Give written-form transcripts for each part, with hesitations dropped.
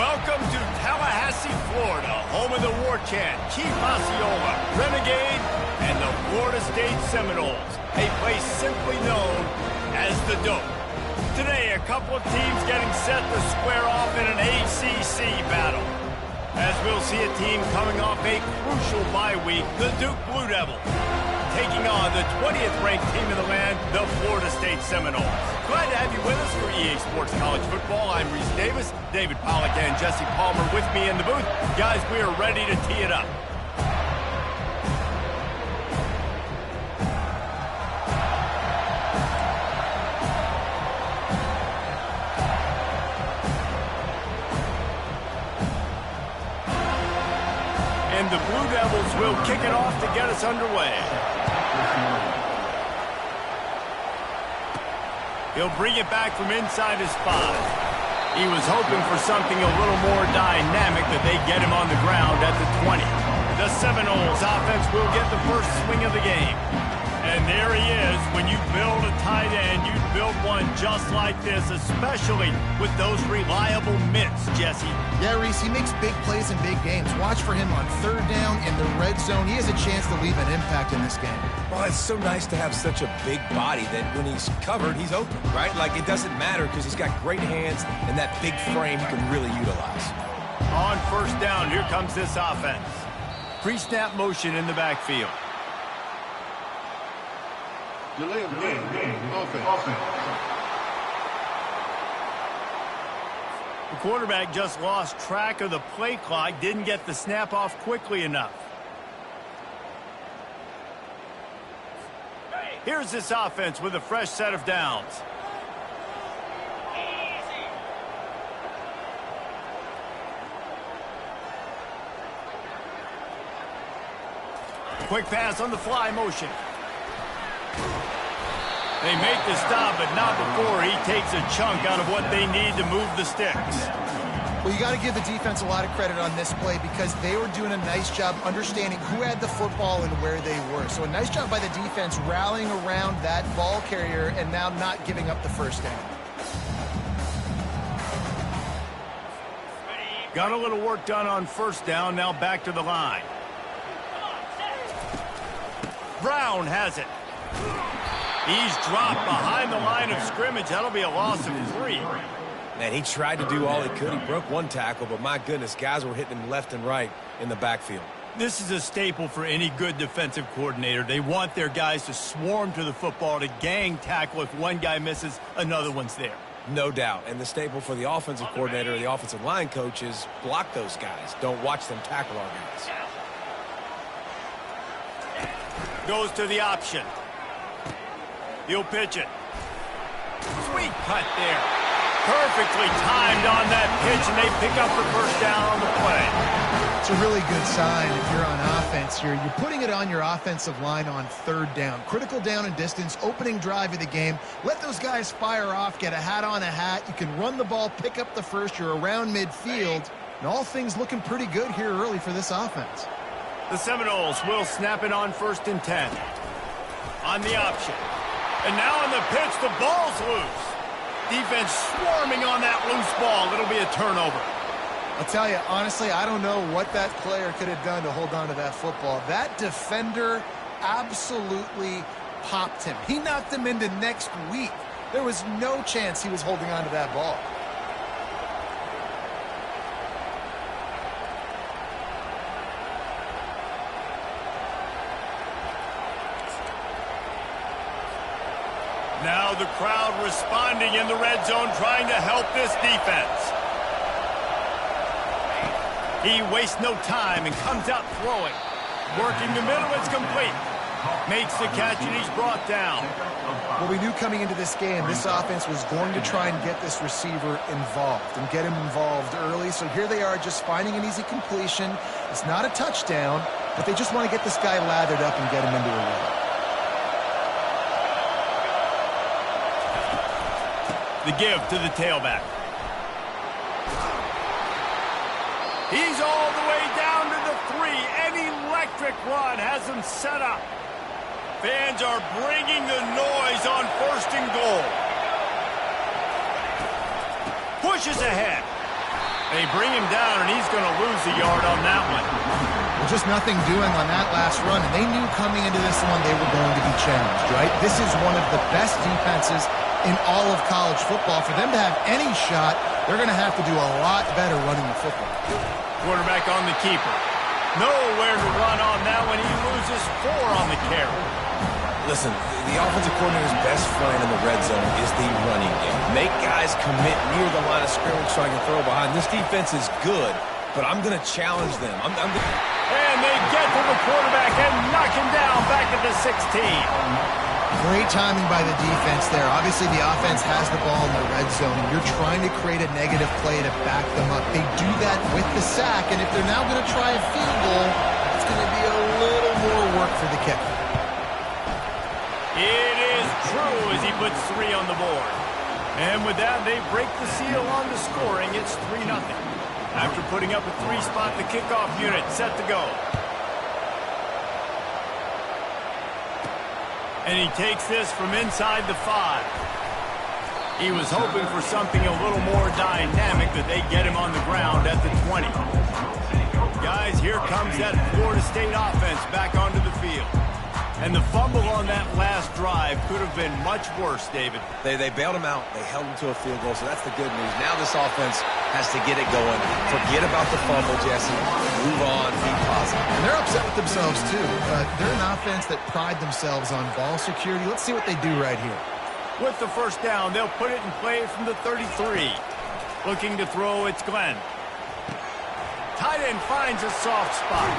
Welcome to Tallahassee, Florida, home of the war chant, Chief Osceola, Renegade, and the Florida State Seminoles, a place simply known as the Dope. Today, a couple of teams getting set to square off in an ACC battle. As we'll see a team coming off a crucial bye week, the Duke Blue Devils, taking on the 20th ranked team in the land, the Florida State Seminoles. Glad to have you with us for EA Sports College Football. I'm Reese Davis, David Pollack and Jesse Palmer with me in the booth. Guys, we are ready to tee it up. And the Blue Devils will kick it off to get us underway. He'll bring it back from inside his 5. He was hoping for something a little more dynamic, that they get him on the ground at the 20. The Seminoles offense will get the first swing of the game. And there he is. When you build a tight end, you build one just like this, especially with those reliable mitts, Jesse. Yeah, Reese, he makes big plays in big games. Watch for him on third down in the red zone. He has a chance to leave an impact in this game. Well, it's so nice to have such a big body that when he's covered, he's open, right? Like, it doesn't matter because he's got great hands and that big frame he can really utilize. On first down, here comes this offense. Pre-snap motion in the backfield. Delay of game. Offense. The quarterback just lost track of the play clock, didn't get the snap off quickly enough. Here's this offense with a fresh set of downs. Quick pass on the fly motion. They make the stop, but not before he takes a chunk out of what they need to move the sticks. Well, you got to give the defense a lot of credit on this play because they were doing a nice job understanding who had the football and where they were. So a nice job by the defense rallying around that ball carrier and now not giving up the first down. Got a little work done on first down, now back to the line. Brown has it. He's dropped behind the line of scrimmage. That'll be a loss of 3. Man, he tried to do all he could. He broke one tackle, but my goodness, guys were hitting him left and right in the backfield. This is a staple for any good defensive coordinator. They want their guys to swarm to the football, to gang tackle. If one guy misses, another one's there. No doubt. And the staple for the offensive coordinator or the offensive line coach is block those guys. Don't watch them tackle our guys. Goes to the option. He'll pitch it. Sweet cut there. Perfectly timed on that pitch, and they pick up the first down on the play. It's a really good sign if you're on offense here. You're putting it on your offensive line on third down. Critical down and distance, opening drive of the game. Let those guys fire off, get a hat on a hat. You can run the ball, pick up the first. You're around midfield. And all things looking pretty good here early for this offense. The Seminoles will snap it on 1st and 10. On the option. And now on the pitch, the ball's loose. Defense swarming on that loose ball. It'll be a turnover. I'll tell you, honestly, I don't know what that player could have done to hold on to that football. That defender absolutely popped him. He knocked him into next week. There was no chance he was holding on to that ball. Now the crowd responding in the red zone, trying to help this defense. He wastes no time and comes out throwing. Working the middle, it's complete. Makes the catch, and he's brought down. Well, we knew coming into this game, this offense was going to try and get this receiver involved and get him involved early. So here they are just finding an easy completion. It's not a touchdown, but they just want to get this guy lathered up and get him into a rhythm. The give to the tailback. He's all the way down to the 3. An electric run has him set up. Fans are bringing the noise on 1st and goal. Pushes ahead. They bring him down, and he's going to lose a yard on that one. Well, just nothing doing on that last run, and they knew coming into this one they were going to be challenged, right? This is one of the best defenses in all of college football. For them to have any shot, they're going to have to do a lot better running the football. Quarterback on the keeper. Nowhere to run on that one. He loses 4 on the carry. Listen, the offensive coordinator's best friend in the red zone is the running game. Make guys commit near the line of scrimmage so I can throw behind. This defense is good, but I'm going to challenge them. And they get to the quarterback and knock him down back at the 16. Great timing by the defense there. Obviously, the offense has the ball in the red zone, and you're trying to create a negative play to back them up. They do that with the sack, and if they're now going to try a field goal, it's going to be a little more work for the kicker. It is true as he puts 3 on the board. And with that, they break the seal on the scoring. It's 3-0. After putting up a 3-spot, the kickoff unit set to go. And he takes this from inside the 5. He was hoping for something a little more dynamic, that they get him on the ground at the 20. Guys, here comes that Florida State offense back onto the field. And the fumble on that last drive could have been much worse, David. They bailed him out. They held him to a field goal, so that's the good news. Now this offense has to get it going. Forget about the fumble, Jesse. Move on. Be positive. And they're upset with themselves, too. They're an offense that pride themselves on ball security. Let's see what they do right here. With the first down, they'll put it in play from the 33. Looking to throw, it's Glenn. Tight end finds a soft spot.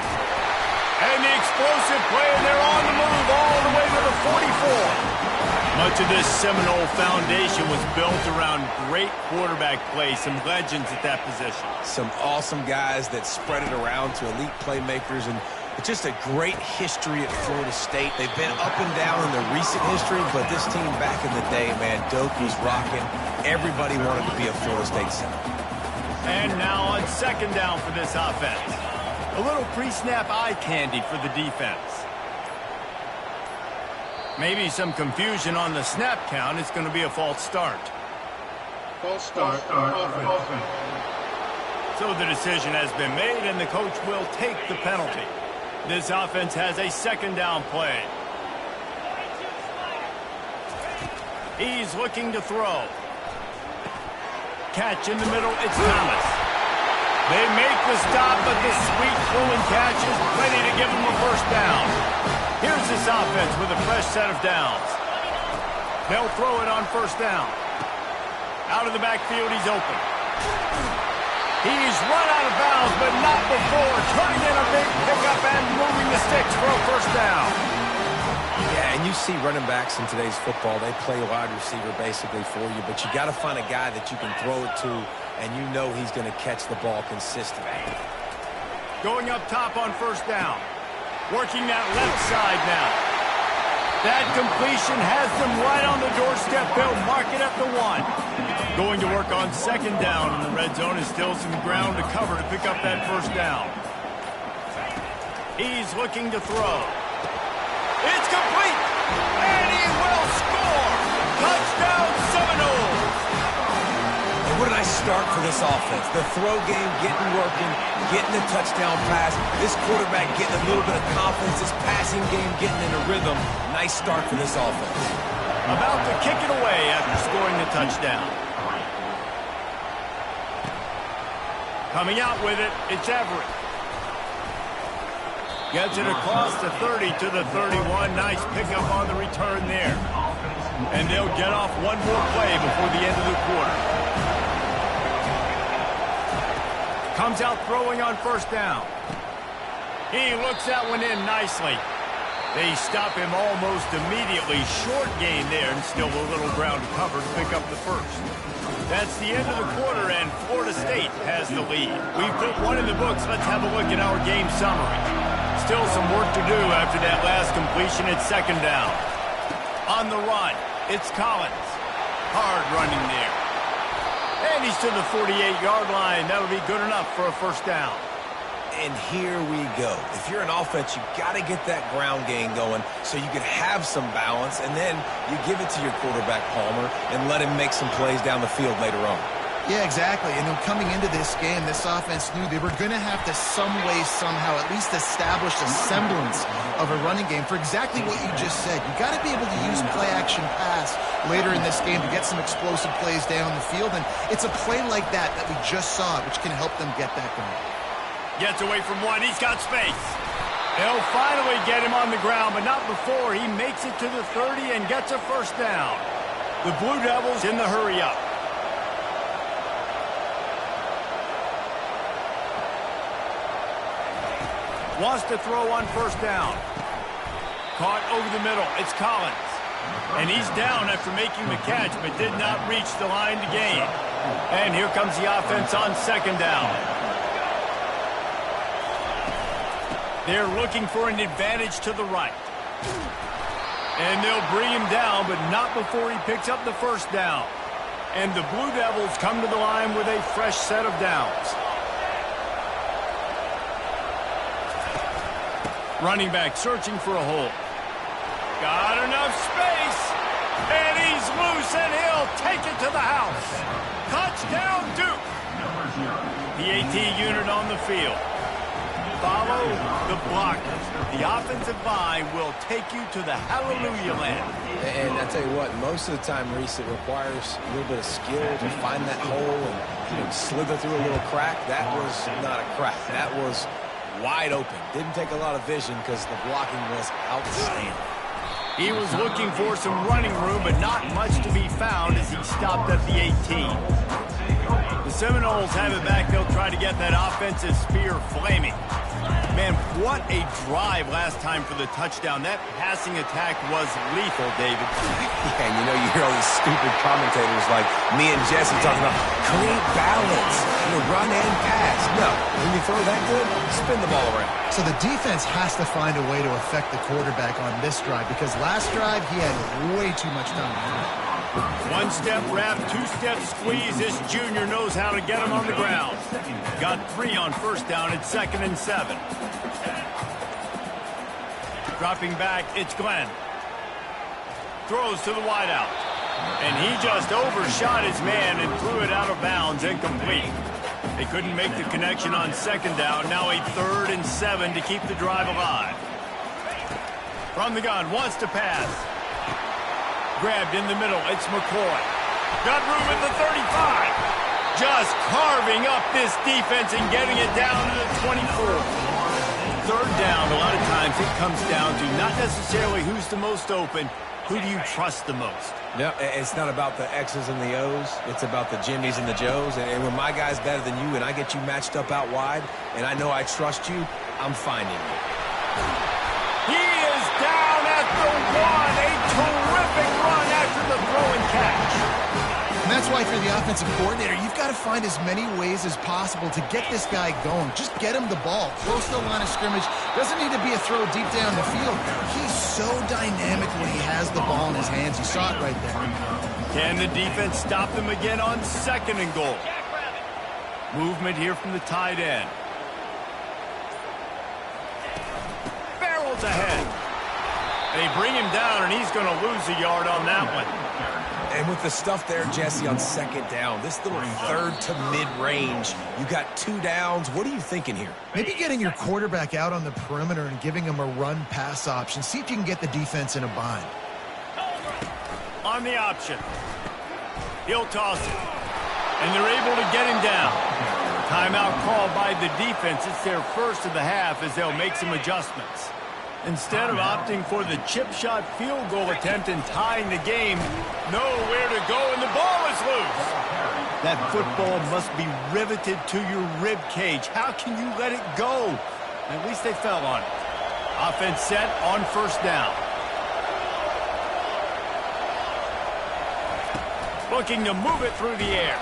And the explosive play, and they're on the move all the way to the 44. Much of this Seminole foundation was built around great quarterback play, some legends at that position. Some awesome guys that spread it around to elite playmakers, and just a great history at Florida State. They've been up and down in the recent history, but this team back in the day, man, Doak was rocking. Everybody wanted to be a Florida State Seminole. And now on second down for this offense. A little pre-snap eye candy for the defense. Maybe some confusion on the snap count. It's going to be a false start. False start. Offense. So the decision has been made, and the coach will take the penalty. This offense has a second down play. He's looking to throw. Catch in the middle. It's Thomas. They make the stop, but the sweet throwing catch is plenty to give them a first down. Here's this offense with a fresh set of downs. They'll throw it on first down. Out of the backfield, he's open. He's run out of bounds, but not before turning in a big pickup and moving the sticks for a first down. Yeah, and you see running backs in today's football, they play wide receiver basically for you, but you got to find a guy that you can throw it to, and you know he's going to catch the ball consistently. Going up top on first down. Working that left side now. That completion has them right on the doorstep. They'll mark it at the 1. Going to work on second down in the red zone is still some ground to cover to pick up that first down. He's looking to throw. It's complete! And he will score! Touchdown Seminoles! What a nice start for this offense. The throw game getting working, getting the touchdown pass. This quarterback getting a little bit of confidence. This passing game getting in a rhythm. Nice start for this offense. About to kick it away after scoring the touchdown. Coming out with it, it's Everett. Gets it across the 30 to the 31. Nice pickup on the return there. And they'll get off one more play before the end of the quarter. Comes out throwing on first down. He looks that one in nicely. They stop him almost immediately. Short gain there, and still a little ground to cover to pick up the first. That's the end of the quarter, and Florida State has the lead. We've put one in the books. Let's have a look at our game summary. Still some work to do after that last completion at second down. On the run, it's Collins. Hard running there. And he's to the 48-yard line. That'll be good enough for a first down. And here we go. If you're an offense, you got to get that ground game going so you can have some balance, and then you give it to your quarterback, Palmer, and let him make some plays down the field later on. Yeah, exactly. And coming into this game, this offense knew they were going to have to some way, somehow, at least establish a semblance of a running game for exactly what you just said. You got to be able to use play-action pass later in this game to get some explosive plays down the field. And it's a play like that we just saw, which can help them get that going. Gets away from one. He's got space. They'll finally get him on the ground, but not before he makes it to the 30 and gets a first down. The Blue Devils in the hurry-up. Wants to throw on first down. Caught over the middle. It's Collins. And he's down after making the catch, but did not reach the line to gain. And here comes the offense on second down. They're looking for an advantage to the right. And they'll bring him down, but not before he picks up the first down. And the Blue Devils come to the line with a fresh set of downs. Running back searching for a hole. Got enough space. And he's loose, and he'll take it to the house. Touchdown, Duke. The AT unit on the field. Follow the blockers. The offensive line will take you to the hallelujah land. And I tell you what, most of the time, Reese, it requires a little bit of skill to find that hole and slither through a little crack. That was not a crack. That was wide open. Didn't take a lot of vision because the blocking was outstanding. He was looking for some running room, but not much to be found as he stopped at the 18. The Seminoles have it back. They'll try to get that offensive spear flaming. Man, what a drive last time for the touchdown. That passing attack was lethal, David. Yeah, and you hear all these stupid commentators like me and Jesse talking about create balance, run and pass. No, when you throw that good, spin the ball around. So the defense has to find a way to affect the quarterback on this drive because last drive he had way too much time. One-step wrap, two-step squeeze. This junior knows how to get him on the ground. Got 3 on first down at 2nd and 7. Dropping back, it's Glenn. Throws to the wideout. And he just overshot his man and threw it out of bounds, incomplete. They couldn't make the connection on second down. Now a 3rd and 7 to keep the drive alive. From the gun, wants to pass. Grabbed in the middle, it's McCoy. Got room at the 35. Just carving up this defense and getting it down to the 24. 3rd down, a lot of times it comes down to not necessarily who's the most open, who do you trust the most? No, it's not about the X's and the O's. It's about the Jimmys and the Joes. And when my guy's better than you and I get you matched up out wide and I know I trust you, I'm finding you. He is down at the 1. A terrific run after the throw and catch. And that's why for the offensive coordinator, you've got to find as many ways as possible to get this guy going. Just get him the ball. Close to the line of scrimmage. Doesn't need to be a throw deep down the field. He's so dynamic when he has the ball in his hands. You saw it right there. Can the defense stop them again on 2nd and goal? Movement here from the tight end. Barrels ahead. They bring him down, and he's going to lose a yard on that one. And with the stuff there, Jesse, on 2nd down, this little 3rd to mid-range, you got 2 downs. What are you thinking here? Maybe getting your quarterback out on the perimeter and giving him a run-pass option. See if you can get the defense in a bind. On the option. He'll toss it. And they're able to get him down. Timeout called by the defense. It's their first of the half as they'll make some adjustments. Instead of opting for the chip shot field goal attempt and tying the game, nowhere to go, and the ball is loose. That football must be riveted to your rib cage. How can you let it go? At least they fell on it. Offense set on first down. Looking to move it through the air.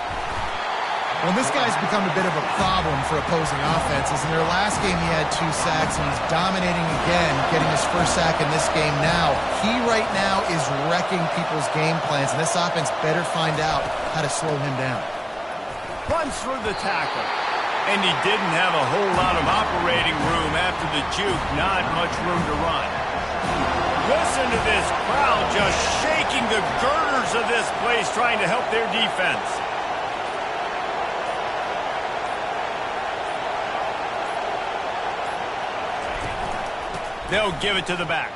Well, this guy's become a bit of a problem for opposing offenses. In their last game, he had 2 sacks, and he's dominating again, getting his first sack in this game now. He right now is wrecking people's game plans, and this offense better find out how to slow him down. Runs through the tackle. And he didn't have a whole lot of operating room after the juke. Not much room to run. Listen to this crowd just shaking the girders of this place, trying to help their defense. They'll give it to the back.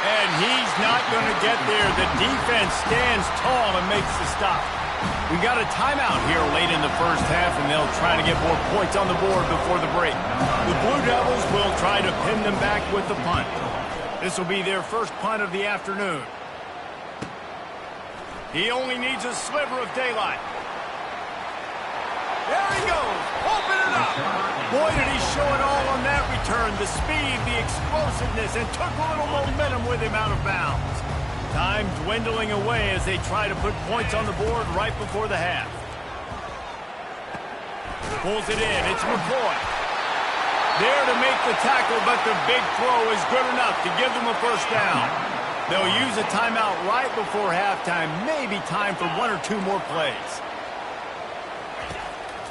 And he's not going to get there. The defense stands tall and makes the stop. We got a timeout here late in the first half, and they'll try to get more points on the board before the break. The Blue Devils will try to pin them back with the punt. This will be their first punt of the afternoon. He only needs a sliver of daylight. There he goes. Open it up. Boy, did he show it all on that return. The speed, the explosiveness, and took a little momentum with him out of bounds. Time dwindling away as they try to put points on the board right before the half. Pulls it in. It's McCoy. There to make the tackle, but the big throw is good enough to give them a first down. They'll use a timeout right before halftime. Maybe time for one or two more plays.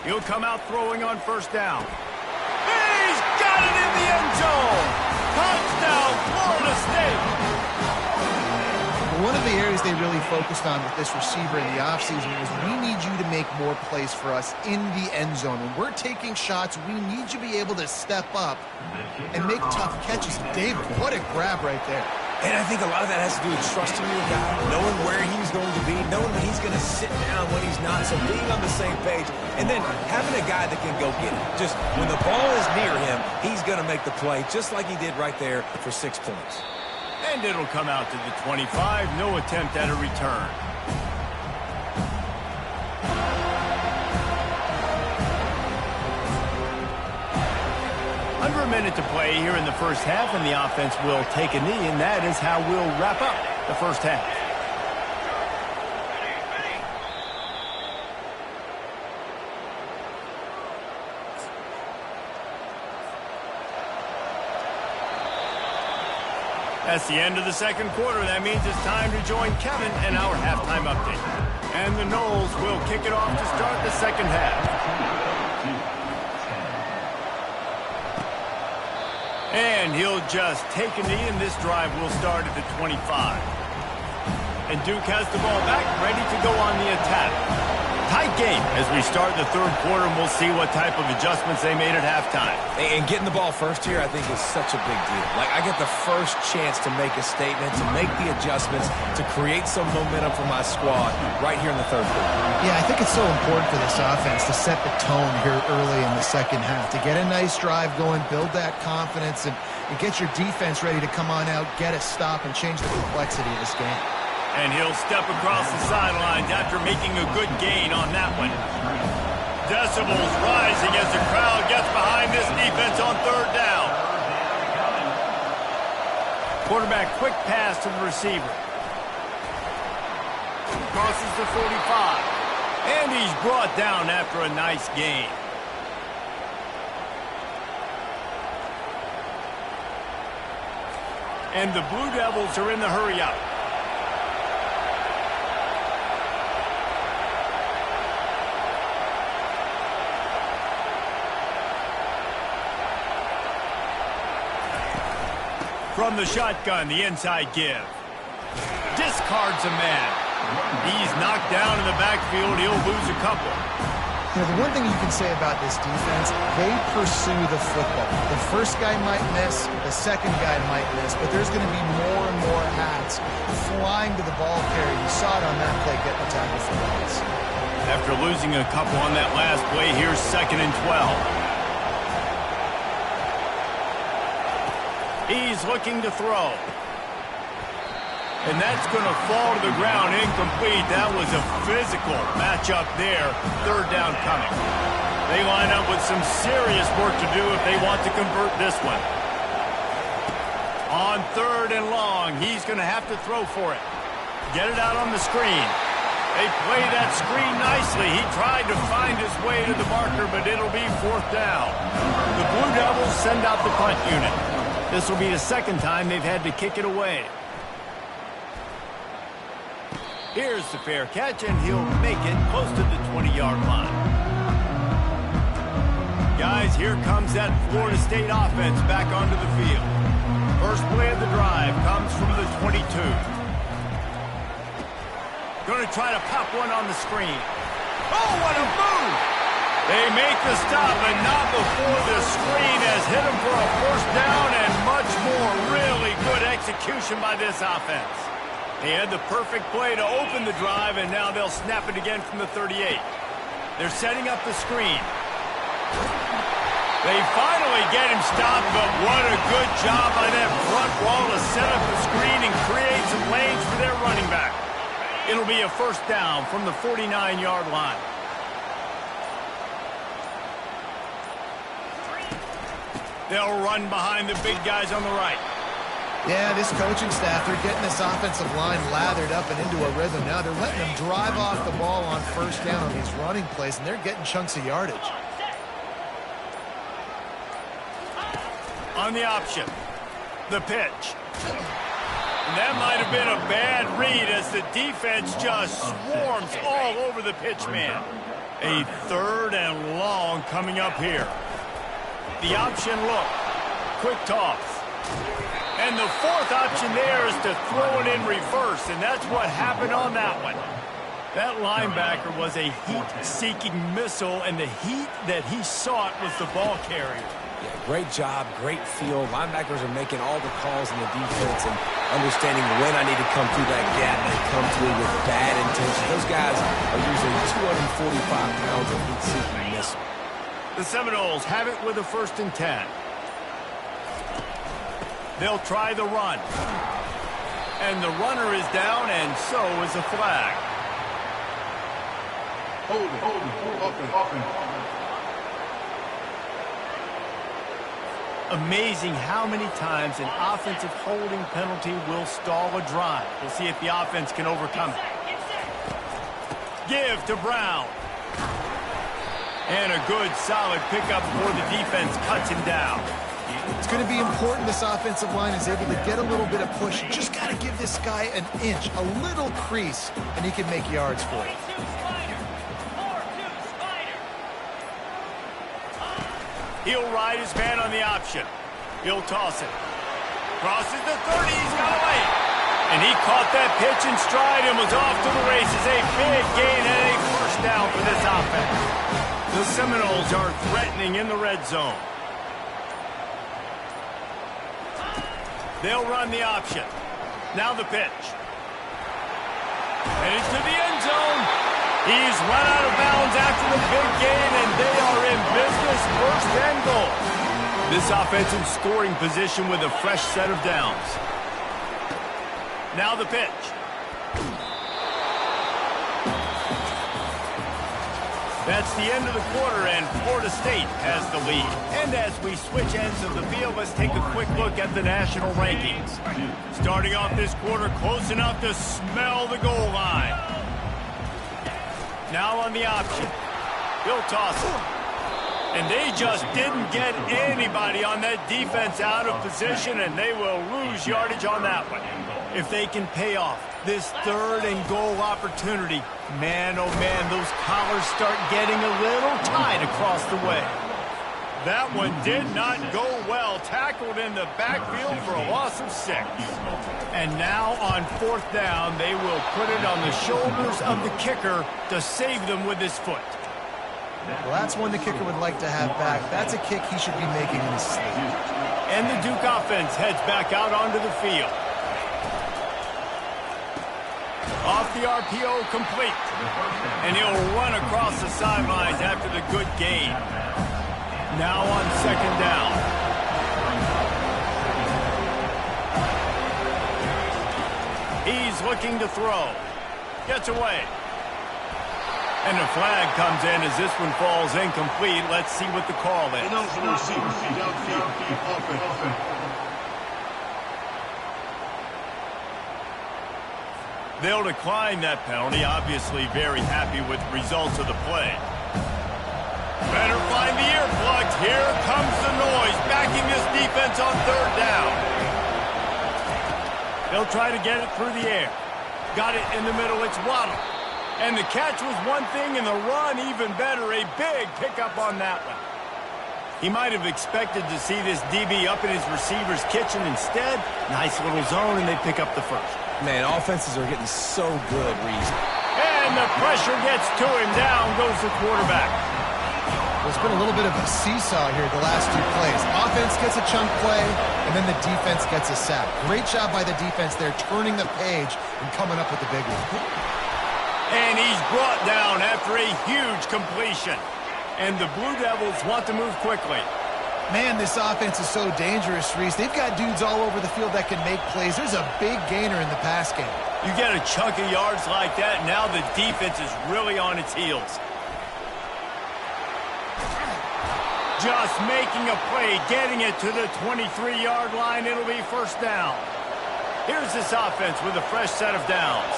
He'll come out throwing on first down. He's got it in the end zone. Touchdown, Florida State. One of the areas they really focused on with this receiver in the offseason was we need you to make more plays for us in the end zone. When we're taking shots, we need you to be able to step up and make tough catches. David, what a grab right there. And I think a lot of that has to do with trusting your guy, knowing where he's going to be, knowing that he's going to sit down when he's not, so being on the same page, and then having a guy that can go get it. Just when the ball is near him, he's going to make the play, just like he did right there for 6 points. And it'll come out to the 25. No attempt at a return. Under a minute to play here in the first half, and the offense will take a knee, and that is how we'll wrap up the first half. That's the end of the second quarter. That means it's time to join Kevin and our halftime update. And the Noles will kick it off to start the second half. And he'll just take a knee, and this drive will start at the 25. And Duke has the ball back, ready to go on the attack. Tight game as we start the third quarter, and we'll see what type of adjustments they made at halftime. And getting the ball first here, I think, is such a big deal. Like, I get the first chance to make a statement, to make the adjustments, to create some momentum for my squad right here in the third quarter. Yeah, I think it's so important for this offense to set the tone here early in the second half, to get a nice drive going, build that confidence, and get your defense ready to come on out, get a stop, and change the complexity of this game. And he'll step across the sidelines after making a good gain on that one. Decibels rising as the crowd gets behind this defense on third down. Quarterback quick pass to the receiver. Crosses the 45. And he's brought down after a nice gain. And the Blue Devils are in the hurry-up. From the shotgun, the inside give. Discards a man. He's knocked down in the backfield. He'll lose a couple. You know, the one thing you can say about this defense, they pursue the football. The first guy might miss, the second guy might miss, but there's going to be more and more hats flying to the ball carrier. You saw it on that play, getting the tackle for loss. After losing a couple on that last play, here's 2nd and 12. He's looking to throw. And that's going to fall to the ground incomplete. That was a physical matchup there. Third down coming. They line up with some serious work to do if they want to convert this one. On 3rd and long, he's going to have to throw for it. Get it out on the screen. They play that screen nicely. He tried to find his way to the marker, but it'll be 4th down. The Blue Devils send out the punt unit. This will be the second time they've had to kick it away. Here's the fair catch, and he'll make it close to the 20-yard line. Guys, here comes that Florida State offense back onto the field. First play of the drive comes from the 22. Going to try to pop one on the screen. Oh, what a move! They make the stop, but not before the screen has hit them for a first down and much more. Really good execution by this offense. They had the perfect play to open the drive, and now they'll snap it again from the 38. They're setting up the screen. They finally get him stopped, but what a good job by that front wall to set up the screen and create some lanes for their running back. It'll be a first down from the 49-yard line. They'll run behind the big guys on the right. Yeah, this coaching staff, they're getting this offensive line lathered up and into a rhythm. Now they're letting them drive off the ball on first down on these running plays, and they're getting chunks of yardage. On the option, the pitch. And that might have been a bad read as the defense just swarms all over the pitch man. A third and long coming up here. The option look, quick toss. And the fourth option there is to throw it in reverse, and that's what happened on that one. That linebacker was a heat-seeking missile, and the heat that he sought was the ball carrier. Yeah, great job, great feel. Linebackers are making all the calls in the defense and understanding when I need to come through that gap. They come to it with bad intention. Those guys are usually 245 pounds of heat-seeking missile. The Seminoles have it with a 1st and 10. They'll try the run. And the runner is down, and so is a flag. Holding. Amazing how many times an offensive holding penalty will stall a drive. We'll see if the offense can overcome it. Give to Brown. And a good, solid pickup before the defense cuts him down. It's going to be important this offensive line is able to get a little bit of push. You just got to give this guy an inch, a little crease, and he can make yards for you. He'll ride his man on the option. He'll toss it. Crosses the 30. He's got away. And he caught that pitch in stride and was off to the races. A big gain and a first down for this offense. The Seminoles are threatening in the red zone. They'll run the option. Now the pitch. And into the end zone. He's run out of bounds after the big gain, and they are in business, 1st and goal. This offense in scoring position with a fresh set of downs. Now the pitch. That's the end of the quarter, and Florida State has the lead. And as we switch ends of the field, let's take a quick look at the national rankings. Starting off this quarter, close enough to smell the goal line. Now on the option. He'll toss it. And they just didn't get anybody on that defense out of position, and they will lose yardage on that one. If they can pay off this 3rd and goal opportunity, man, oh man, those collars start getting a little tight across the way. That one did not go well. Tackled in the backfield for a loss of 6. And now on 4th down, they will put it on the shoulders of the kicker to save them with his foot. Well, that's one the kicker would like to have back. That's a kick he should be making in his sleep. And the Duke offense heads back out onto the field. Off the RPO, complete. And he'll run across the sidelines after the good gain. Now on 2nd down. He's looking to throw. Gets away. And the flag comes in as this one falls incomplete. Let's see what the call is. They'll decline that penalty. Obviously very happy with the results of the play. Better find the earplugs. Here comes the noise, backing this defense on 3rd down. They'll try to get it through the air. Got it in the middle. It's Waddle. And the catch was one thing, and the run even better. A big pickup on that one. He might have expected to see this DB up in his receiver's kitchen. Instead, nice little zone, and they pick up the first. Man, offenses are getting so good, Reese. And the pressure gets to him. Down goes the quarterback. Well, it's been a little bit of a seesaw here the last two plays. Offense gets a chunk play, and then the defense gets a sack. Great job by the defense there, turning the page and coming up with the big one. And he's brought down after a huge completion. And the Blue Devils want to move quickly. Man, this offense is so dangerous, Reese. They've got dudes all over the field that can make plays. There's a big gainer in the pass game. You get a chunk of yards like that, now the defense is really on its heels. Just making a play, getting it to the 23-yard line. It'll be first down. Here's this offense with a fresh set of downs.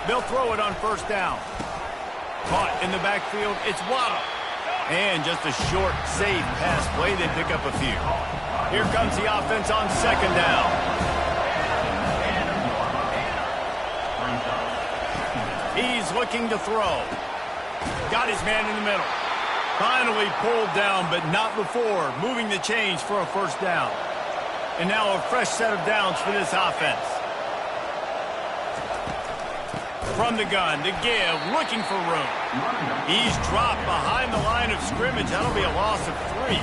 They'll throw it on first down. Caught in the backfield, it's Waddle. And just a short, safe pass play, they pick up a few. Here comes the offense on second down. He's looking to throw. Got his man in the middle. Finally pulled down, but not before moving the chains for a first down. And now a fresh set of downs for this offense. From the gun, to give, looking for room. He's dropped behind the line of scrimmage. That'll be a loss of 3.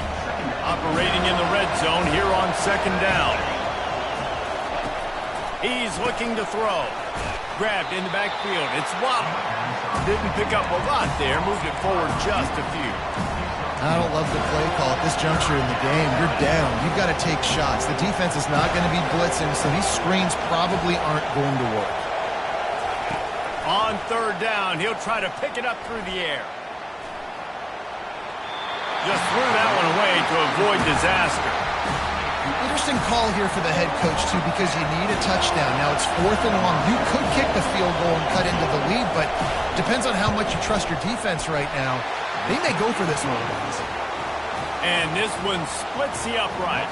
Operating in the red zone here on second down. He's looking to throw. Grabbed in the backfield. It's Waddle. Didn't pick up a lot there. Moved it forward just a few. I don't love the play call at this juncture in the game. You're down. You've got to take shots. The defense is not going to be blitzing, so these screens probably aren't going to work. On third down, he'll try to pick it up through the air. Just threw that one away to avoid disaster. Interesting call here for the head coach, too, because you need a touchdown. Now it's 4th and long. You could kick the field goal and cut into the lead, but depends on how much you trust your defense right now. They may go for this one, guys. And this one splits the uprights.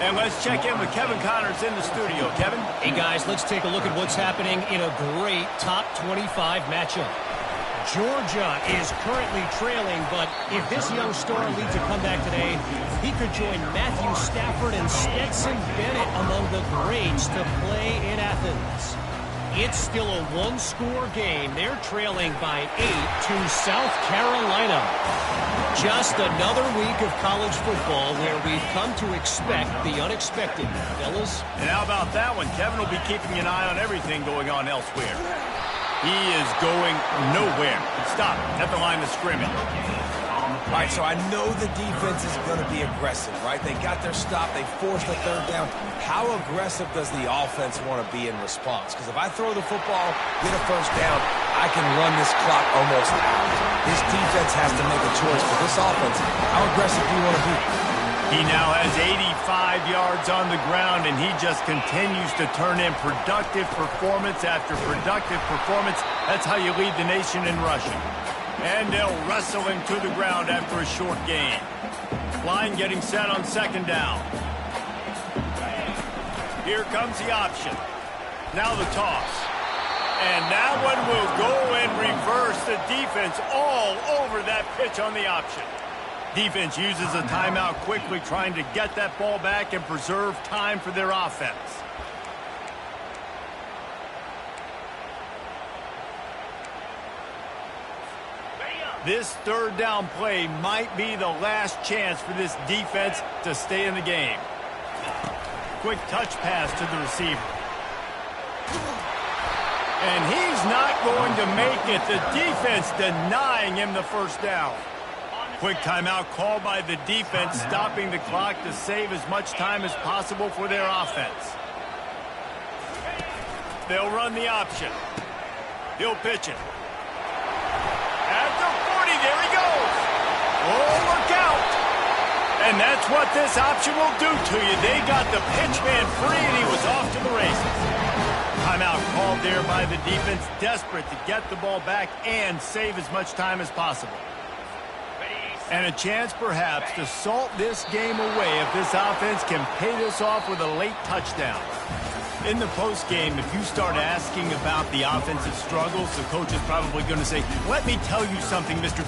And let's check in with Kevin Connors in the studio. Kevin? Hey, guys, let's take a look at what's happening in a great top 25 matchup. Georgia is currently trailing, but if this young star leads a comeback today, he could join Matthew Stafford and Stetson Bennett among the greats to play in Athens. It's still a one-score game. They're trailing by 8 to South Carolina. Just another week of college football where we've come to expect the unexpected, fellas. And how about that one? Kevin will be keeping an eye on everything going on elsewhere. He is going nowhere. Stop at the line of scrimmage. All right, so I know the defense is going to be aggressive, right? They got their stop. They forced the third down. How aggressive does the offense want to be in response? Because if I throw the football, get a first down, I can run this clock almost out. This defense has to make a choice. For this offense, how aggressive do you want to be? He now has 85 yards on the ground, and he just continues to turn in productive performance after productive performance. That's how you lead the nation in rushing. And they'll wrestle him to the ground after a short gain. Line getting set on second down. Here comes the option. Now the toss. And that one will go and reverse the defense all over that pitch on the option. Defense uses a timeout quickly, trying to get that ball back and preserve time for their offense. This third down play might be the last chance for this defense to stay in the game. Quick touch pass to the receiver. And he's not going to make it. The defense denying him the first down. Quick timeout called by the defense, stopping the clock to save as much time as possible for their offense. They'll run the option. He'll pitch it. At the 40, there he goes. Oh, look out. And that's what this option will do to you. They got the pitch man free, and he was off to the races. Timeout called there by the defense, desperate to get the ball back and save as much time as possible. And a chance, perhaps, to salt this game away if this offense can pay this off with a late touchdown. In the postgame, if you start asking about the offensive struggles, the coach is probably going to say, let me tell you something, Mr.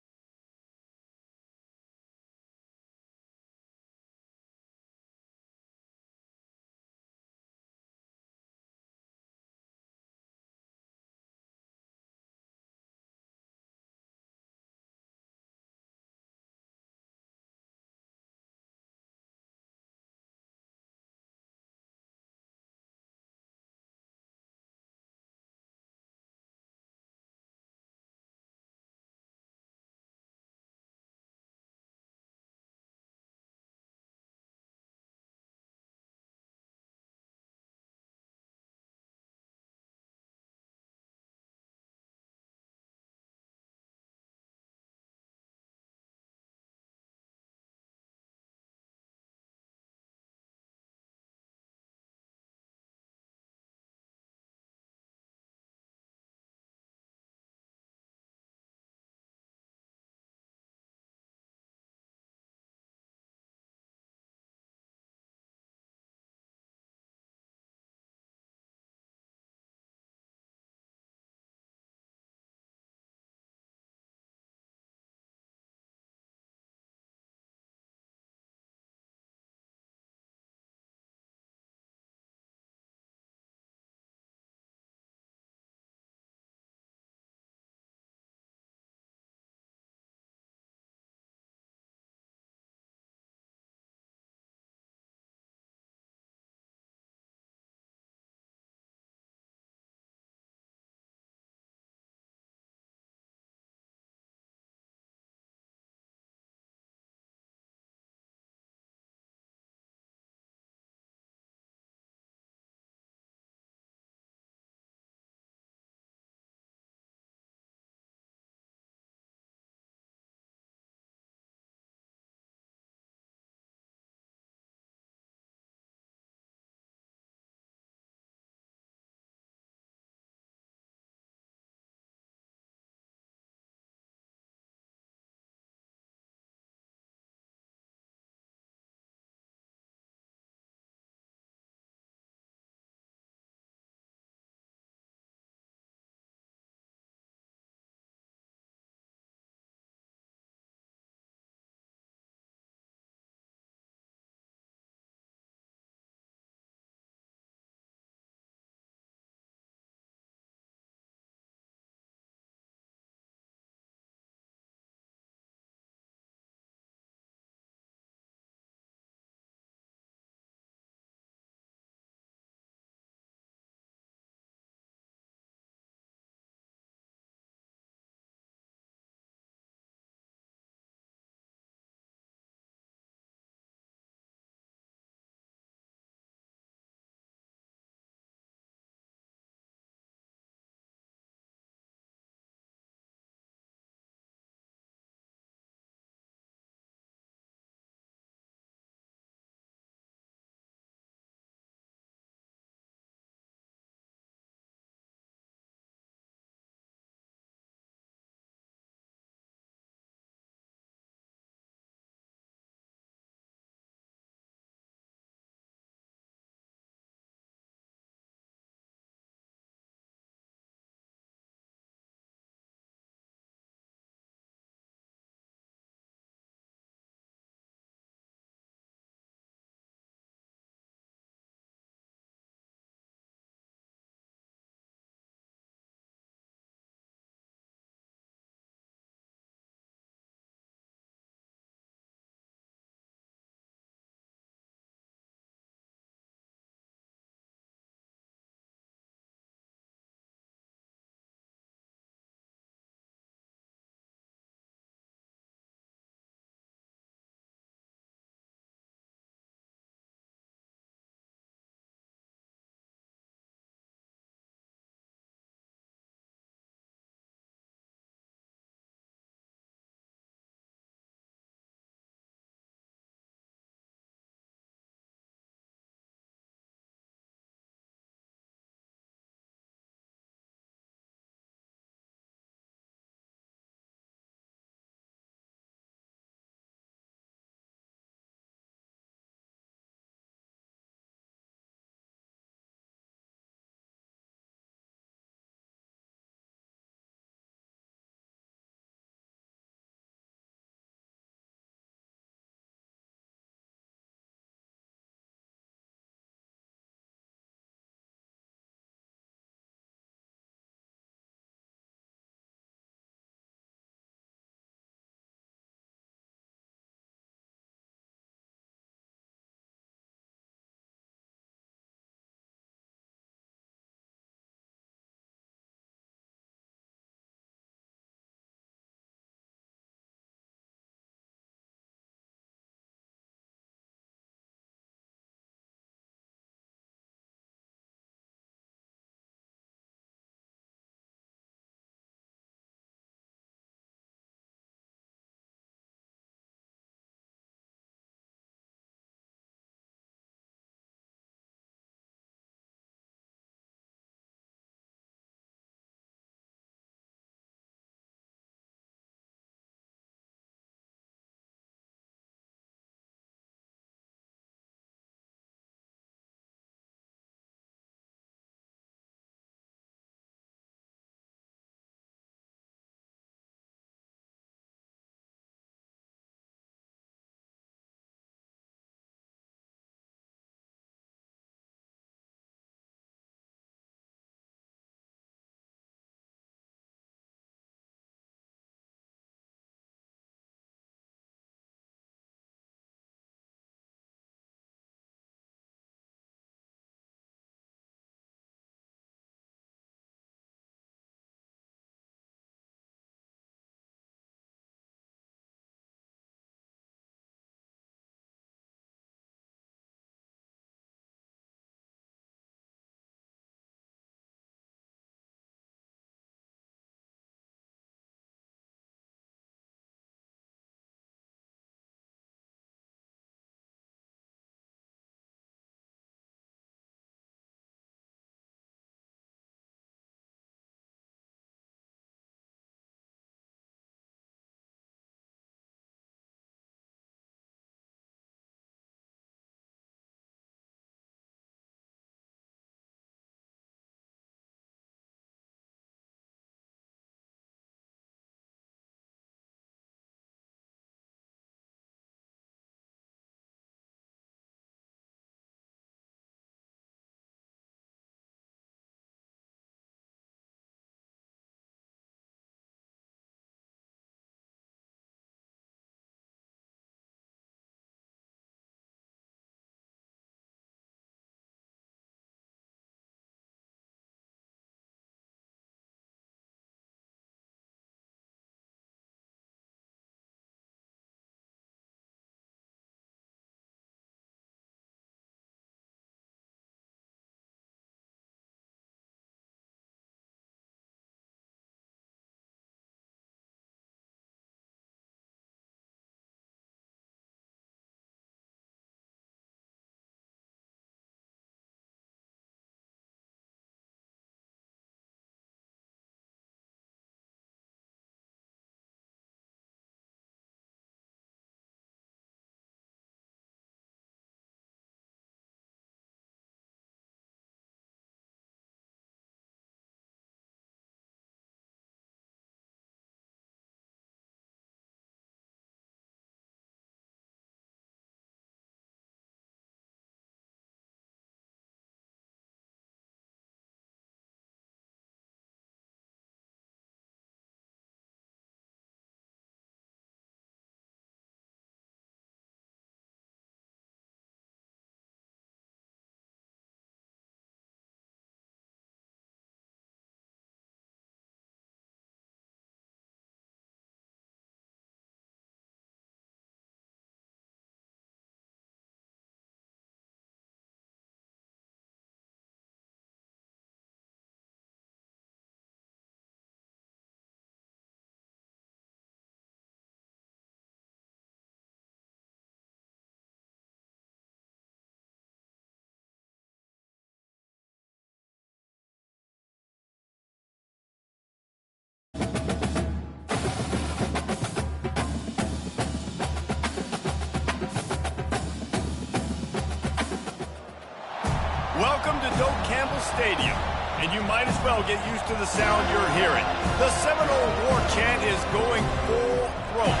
Campbell Stadium, and you might as well get used to the sound you're hearing. The Seminole War Chant is going full throat.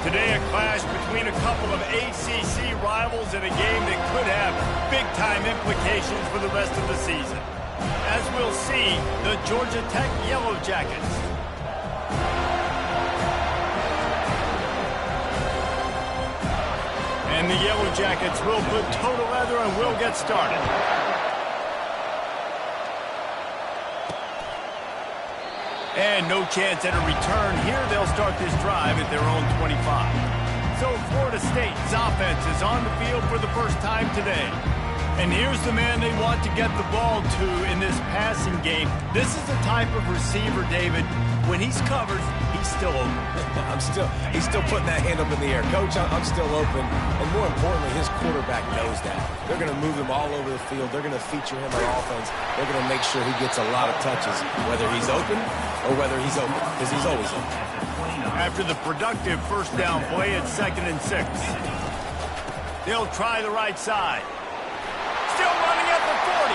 Today, a clash between a couple of ACC rivals in a game that could have big-time implications for the rest of the season. As we'll see, the Georgia Tech Yellow Jackets. And the Yellow Jackets will put toe to leather and will get started. And no chance at a return here. They'll start this drive at their own 25. So Florida State's offense is on the field for the first time today. And here's the man they want to get the ball to in this passing game. This is the type of receiver, David, when he's covered, he's still open. He's still putting that hand up in the air. Coach, I'm still open. And more importantly, his quarterback knows that. They're going to move him all over the field. They're going to feature him on offense. They're going to make sure he gets a lot of touches, whether he's open or whether he's open, because he's always open. After the productive first down play at 2nd and 6. They'll try the right side. Still running at the 40.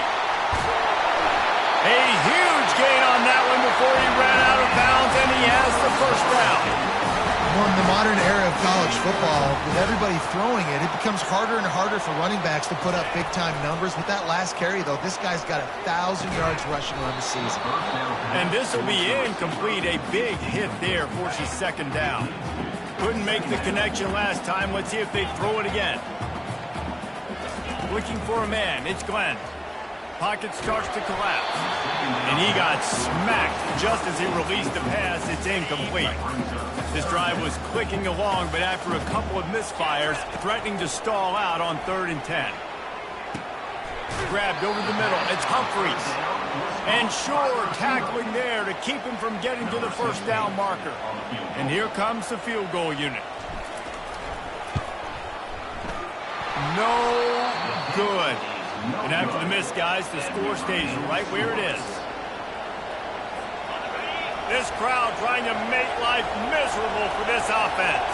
A huge gain on that one before he ran out of bounds, and he has the first down. Well, in the modern era of college football, with everybody throwing it, it becomes harder and harder for running backs to put up big-time numbers. With that last carry, though, this guy's got 1,000 yards rushing on the season. And this will be incomplete. A big hit there forces 2nd down. Couldn't make the connection last time. Let's see if they throw it again. Looking for a man. It's Glenn. Pocket starts to collapse. And he got smacked just as he released the pass. It's incomplete. This drive was clicking along, but after a couple of misfires, threatening to stall out on 3rd and 10. Grabbed over the middle. It's Humphreys. And Shore tackling there to keep him from getting to the first down marker. And here comes the field goal unit. No good. And after the miss, guys, the score stays right where it is. This crowd trying to make life miserable for this offense.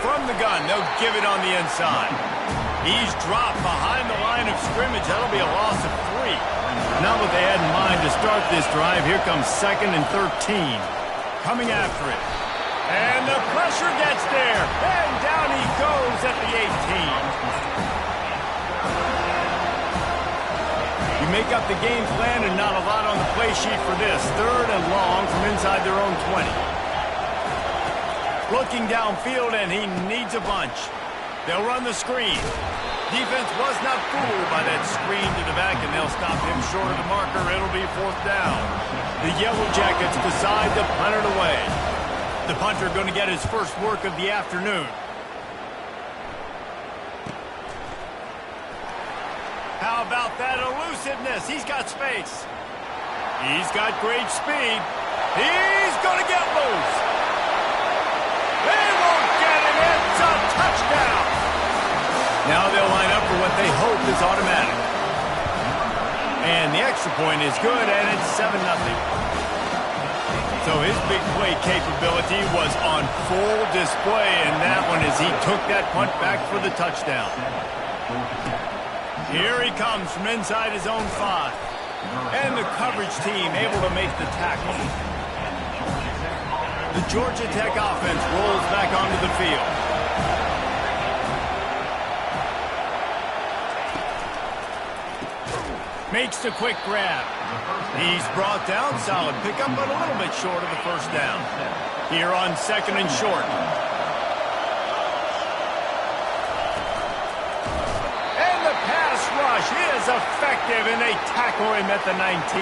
From the gun, they'll give it on the inside. He's dropped behind the line of scrimmage. That'll be a loss of 3. Not what they had in mind to start this drive. Here comes 2nd and 13. Coming after it. And the pressure gets there. And down he goes at the 18. You make up the game plan and not a lot on the play sheet for this. 3rd and long from inside their own 20. Looking downfield, and he needs a bunch. They'll run the screen. Defense was not fooled by that screen to the back, and they'll stop him short of the marker. It'll be 4th down. The Yellow Jackets decide to punt it away. The punter going to get his first work of the afternoon. How about that elusiveness? He's got space. He's got great speed. He's going to get loose. They won't get him. It's a touchdown. Now they'll line up for what they hope is automatic. And the extra point is good, and it's 7-0. So his big play capability was on full display, and that one as he took that punt back for the touchdown. Here he comes from inside his own 5. And the coverage team able to make the tackle. The Georgia Tech offense rolls back onto the field. Makes the quick grab. He's brought down. Solid pickup, but a little bit short of the first down. Here on 2nd and short. And the pass rush is effective, and they tackle him at the 19.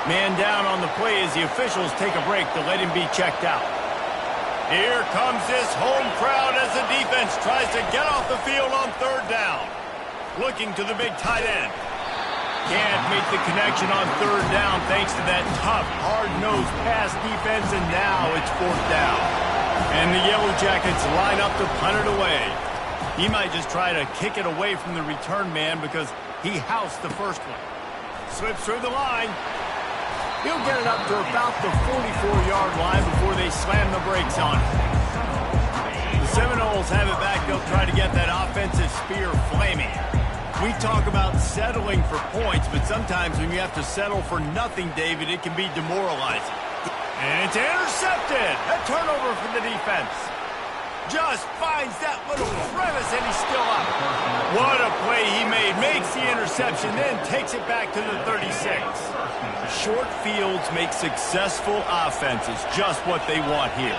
Man down on the play as the officials take a break to let him be checked out. Here comes this home crowd as the defense tries to get off the field on 3rd down. Looking to the big tight end. Can't make the connection on 3rd down thanks to that tough, hard-nosed pass defense, and now it's 4th down. And the Yellow Jackets line up to punt it away. He might just try to kick it away from the return man because he housed the first one. Slips through the line. He'll get it up to about the 44-yard line before they slam the brakes on it. The Seminoles have it back. They'll try to get that offensive spear flaming. We talk about settling for points, but sometimes when you have to settle for nothing, David, it can be demoralizing. And it's intercepted. A turnover for the defense. Just finds that little crevice, and he's still up. What a play he made. Makes the interception, then takes it back to the 36. Short fields make successful offenses just what they want here.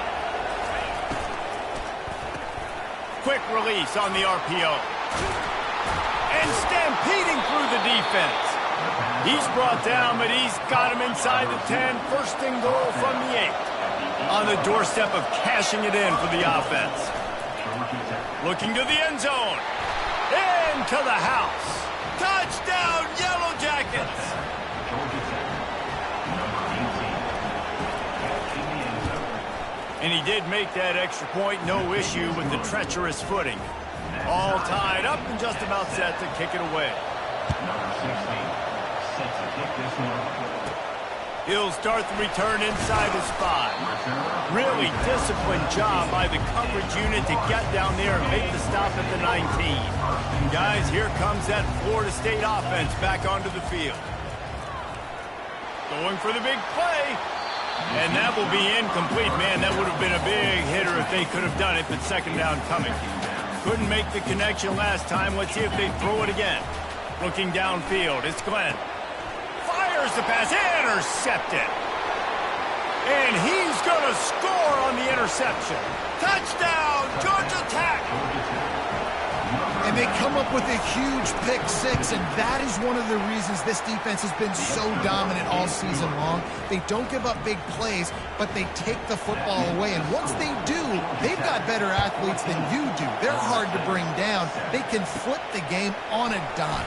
Quick release on the RPO. And stampeding through the defense. He's brought down, but he's got him inside the 10. First and goal from the 8. On the doorstep of cashing it in for the offense. Looking to the end zone. Into the house. Touchdown, Yellow Jackets. And he did make that extra point. No issue with the treacherous footing. All tied up and just about set to kick it away. He'll start the return inside his 5. Really disciplined job by the coverage unit to get down there and make the stop at the 19. Guys, here comes that Florida State offense back onto the field. Going for the big play. And that will be incomplete. Man, that would have been a big hitter if they could have done it, but second down coming. Couldn't make the connection last time. Let's see if they throw it again. Looking downfield, it's Glenn. Fires the pass, intercepted. And he's going to score on the interception. Touchdown, Georgia Tech. And they come up with a huge pick 6, and that is one of the reasons this defense has been so dominant all season long. They don't give up big plays, but they take the football away. And once they do, they've got better athletes than you do. They're hard to bring down. They can flip the game on a dime.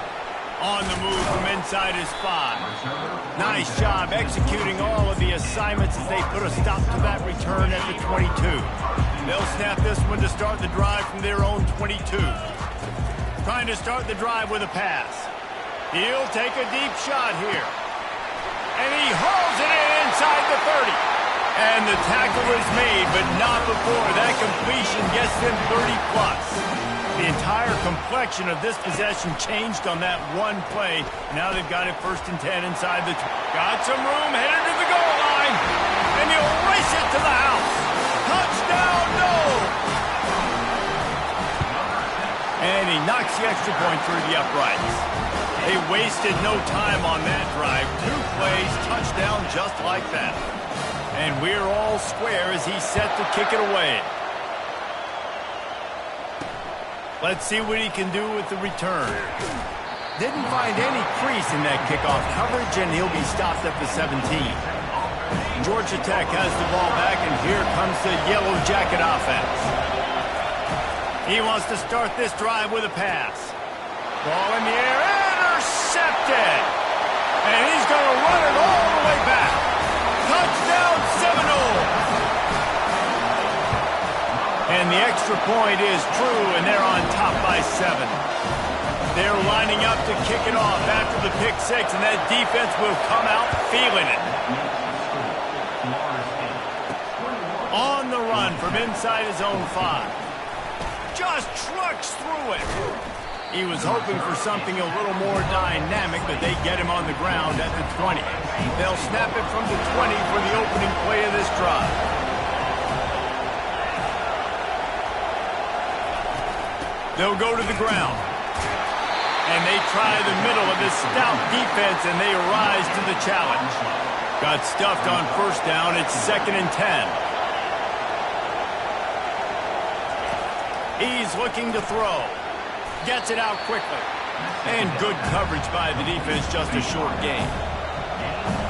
On the move from inside his 5. Nice job executing all of the assignments as they put a stop to that return at the 22. They'll snap this one to start the drive from their own 22. Trying to start the drive with a pass. He'll take a deep shot here. And he hauls it in inside the 30. And the tackle is made, but not before that completion gets them 30+. The entire complexion of this possession changed on that one play. Now they've got it 1st and 10 inside the... Got some room, headed to the goal line. And he'll race it to the house. Touchdown, no! And he knocks the extra point through the uprights. They wasted no time on that drive. 2 plays, touchdown just like that. And we're all square as he's set to kick it away. Let's see what he can do with the return. Didn't find any crease in that kickoff coverage, and he'll be stopped at the 17. Georgia Tech has the ball back, and here comes the Yellow Jacket offense. He wants to start this drive with a pass. Ball in the air, intercepted! And he's going to run it all the way back. Touchdown, Seminoles! And the extra point is true, and they're on top by 7. They're lining up to kick it off after the pick 6, and that defense will come out feeling it. On the run from inside his own 5. Just trucks through it. He was hoping for something a little more dynamic, but they get him on the ground at the 20. They'll snap it from the 20 for the opening play of this drive. They'll go to the ground. And they try the middle of this stout defense, and they rise to the challenge. Got stuffed on 1st down. It's 2nd and 10. He's looking to throw. Gets it out quickly. And good coverage by the defense, just a short gain.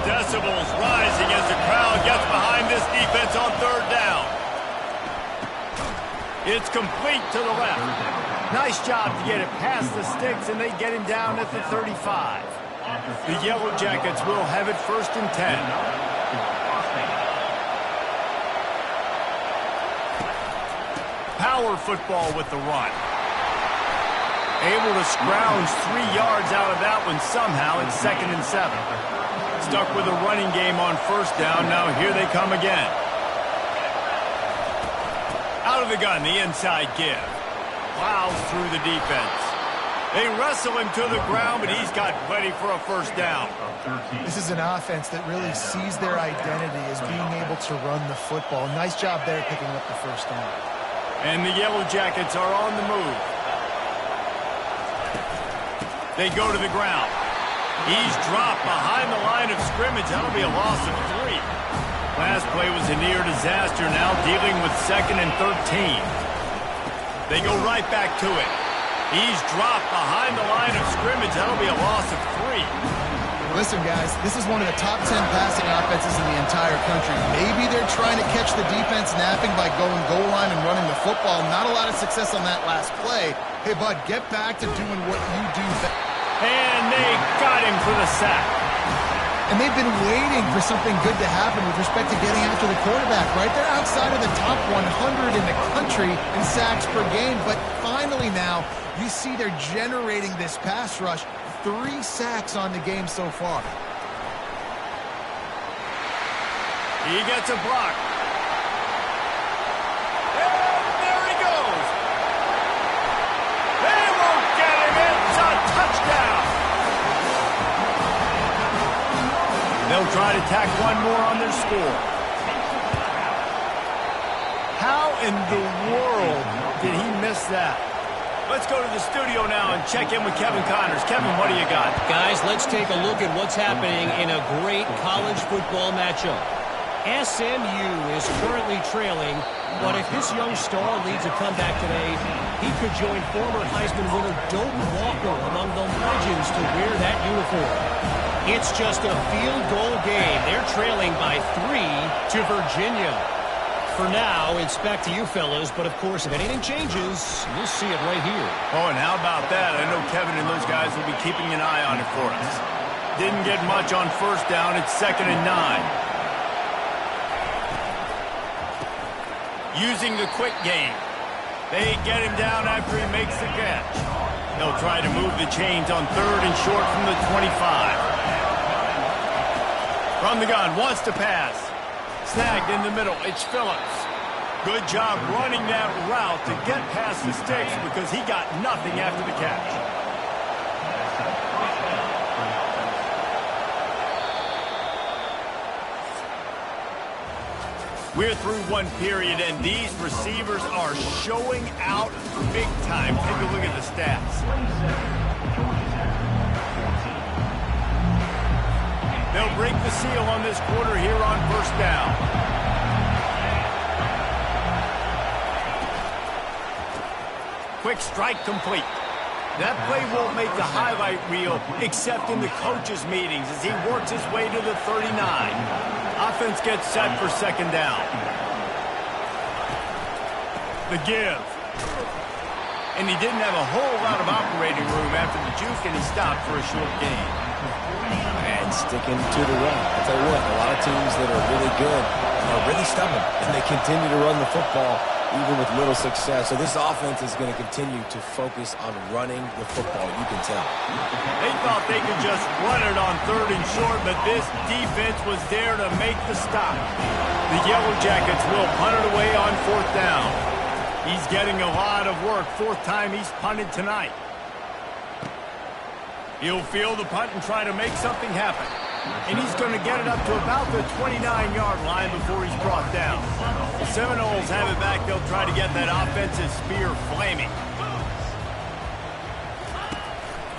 Decibels rising as the crowd gets behind this defense on 3rd down. It's complete to the left. Nice job to get it past the sticks, and they get him down at the 35. The Yellow Jackets will have it 1st and 10. Power football with the run. Able to scrounge 3 yards out of that one somehow. It's 2nd and 7. Stuck with a running game on 1st down. Now here they come again. Out of the gun, the inside give. Plows through the defense. They wrestle him to the ground, but he's got plenty for a first down. This is an offense that really sees their identity as being able to run the football. Nice job there picking up the first down. And the Yellow Jackets are on the move. They go to the ground. He's dropped behind the line of scrimmage. That'll be a loss of 3. Last play was a near disaster, now dealing with 2nd and 13. They go right back to it. He's dropped behind the line of scrimmage. That'll be a loss of 3. Listen, guys, this is one of the top 10 passing offenses in the entire country. Maybe they're trying to catch the defense napping by going goal line and running the football. Not a lot of success on that last play. Hey, bud, get back to doing what you do. And they got him for the sack. And they've been waiting for something good to happen with respect to getting after the quarterback, right? They're outside of the top 100 in the country in sacks per game. But finally now, you see they're generating this pass rush. 3 sacks on the game so far. He gets a block. And there he goes. They won't get him. It's a touchdown. They'll try to tack one more on their score. How in the world did he miss that? Let's go to the studio now and check in with Kevin Connors. Kevin, what do you got? Guys, let's take a look at what's happening in a great college football matchup. SMU is currently trailing, but if this young star leads a comeback today, he could join former Heisman winner Doak Walker among the legends to wear that uniform. It's just a field goal game. They're trailing by 3 to Virginia. For now, it's back to you fellas, but of course, if anything changes, you'll see it right here. Oh, and how about that? I know Kevin and those guys will be keeping an eye on it for us. Didn't get much on first down. It's 2nd and 9. Using the quick game. They get him down after he makes the catch. They'll try to move the chains on 3rd and short from the 25. From the gun, wants to pass. Snagged in the middle, it's Phillips. Good job running that route to get past the sticks because he got nothing after the catch. We're through one period, and these receivers are showing out big time. Take a look at the stats. They'll break the seal on this quarter here on first down. Quick strike complete. That play won't make the highlight reel except in the coaches' meetings as he works his way to the 39. Offense gets set for 2nd down. The give. And he didn't have a whole lot of operating room after the juke, and he stopped for a short gain. And sticking to the run. I'll tell you what, a lot of teams that are really good are really stubborn, and they continue to run the football even with little success. So this offense is going to continue to focus on running the football, you can tell. They thought they could just run it on 3rd and short, but this defense was there to make the stop. The Yellow Jackets will punt it away on 4th down. He's getting a lot of work. 4th time he's punted tonight. He'll field the punt and try to make something happen. And he's going to get it up to about the 29-yard line before he's brought down. The Seminoles have it back. They'll try to get that offensive spear flaming.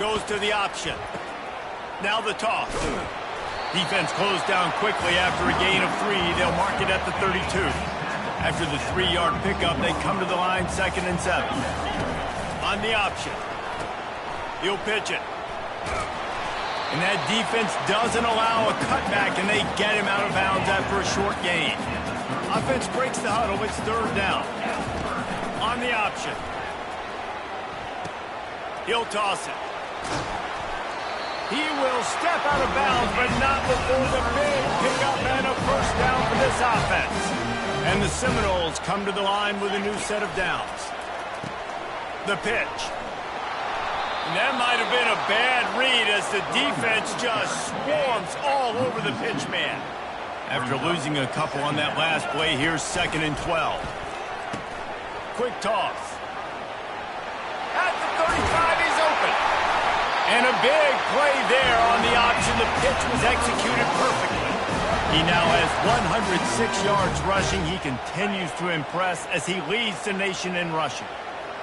Goes to the option. Now the toss. Defense closed down quickly after a gain of 3. They'll mark it at the 32. After the 3-yard pickup, they come to the line 2nd and 7. On the option. He'll pitch it. And that defense doesn't allow a cutback, and they get him out of bounds after a short gain. Offense breaks the huddle. It's 3rd down. On the option. He'll toss it. He will step out of bounds, but not before the big pickup and a first down for this offense. And the Seminoles come to the line with a new set of downs. The pitch. And that might have been a bad read as the defense just swarms all over the pitch man. After losing a couple on that last play, here's 2nd and 12. Quick toss. At the 35, he's open. And a big play there on the option. The pitch was executed perfectly. He now has 106 yards rushing. He continues to impress as he leads the nation in rushing.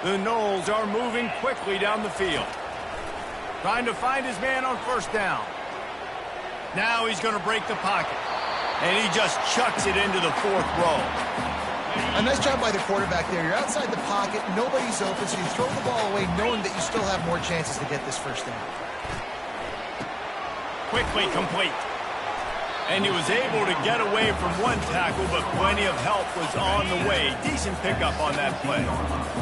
The Noles are moving quickly down the field. Trying to find his man on first down. Now he's going to break the pocket. And he just chucks it into the fourth row. A nice job by the quarterback there. You're outside the pocket, nobody's open, so you throw the ball away knowing that you still have more chances to get this first down. Quickly complete. And he was able to get away from one tackle, but plenty of help was on the way. Decent pickup on that play.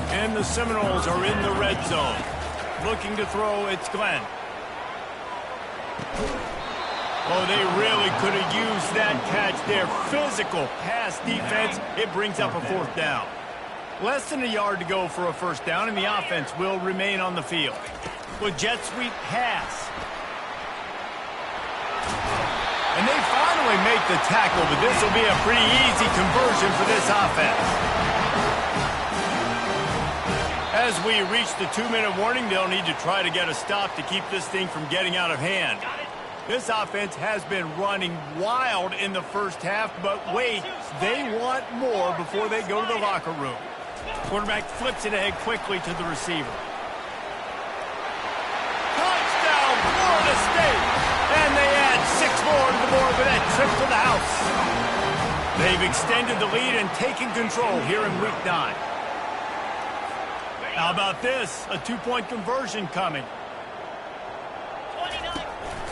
And the Seminoles are in the red zone. Looking to throw, it's Glenn. Oh, they really could have used that catch there. Physical pass defense. It brings up a fourth down. Less than a yard to go for a first down, and the offense will remain on the field. With jet sweep pass. And they finally make the tackle, but this will be a pretty easy conversion for this offense. As we reach the 2-minute warning, they'll need to try to get a stop to keep this thing from getting out of hand. This offense has been running wild in the first half, but wait, they want more before they go to the locker room. Quarterback flips it ahead quickly to the receiver. Touchdown, Florida State! And they add 6 more to the board with that trip to the house. They've extended the lead and taken control here in Week 9. How about this? A 2-point conversion coming.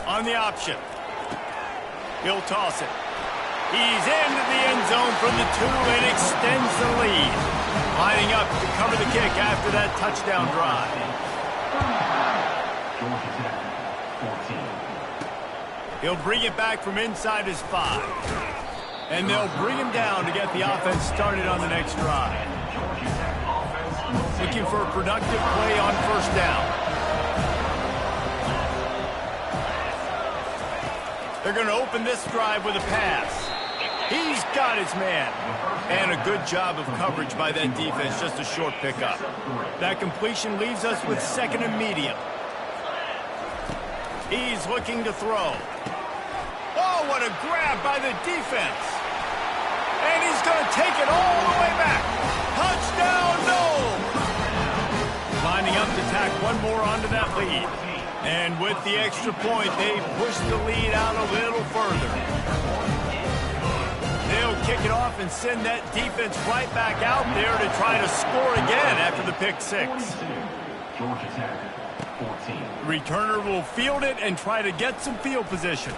On the option. He'll toss it. He's into the end zone from the 2 and extends the lead. Lining up to cover the kick after that touchdown drive. He'll bring it back from inside his 5. And they'll bring him down to get the offense started on the next drive. Looking for a productive play on first down. They're going to open this drive with a pass. He's got his man. And a good job of coverage by that defense, just a short pickup. That completion leaves us with 2nd and medium. He's looking to throw. Oh, what a grab by the defense. And he's going to take it all the way back. Touchdown, Noles! Lining up to tack one more onto that lead. And with the extra point, they push the lead out a little further. They'll kick it off and send that defense right back out there to try to score again after the pick 6. Georgia Tech, 14. Returner will field it and try to get some field position.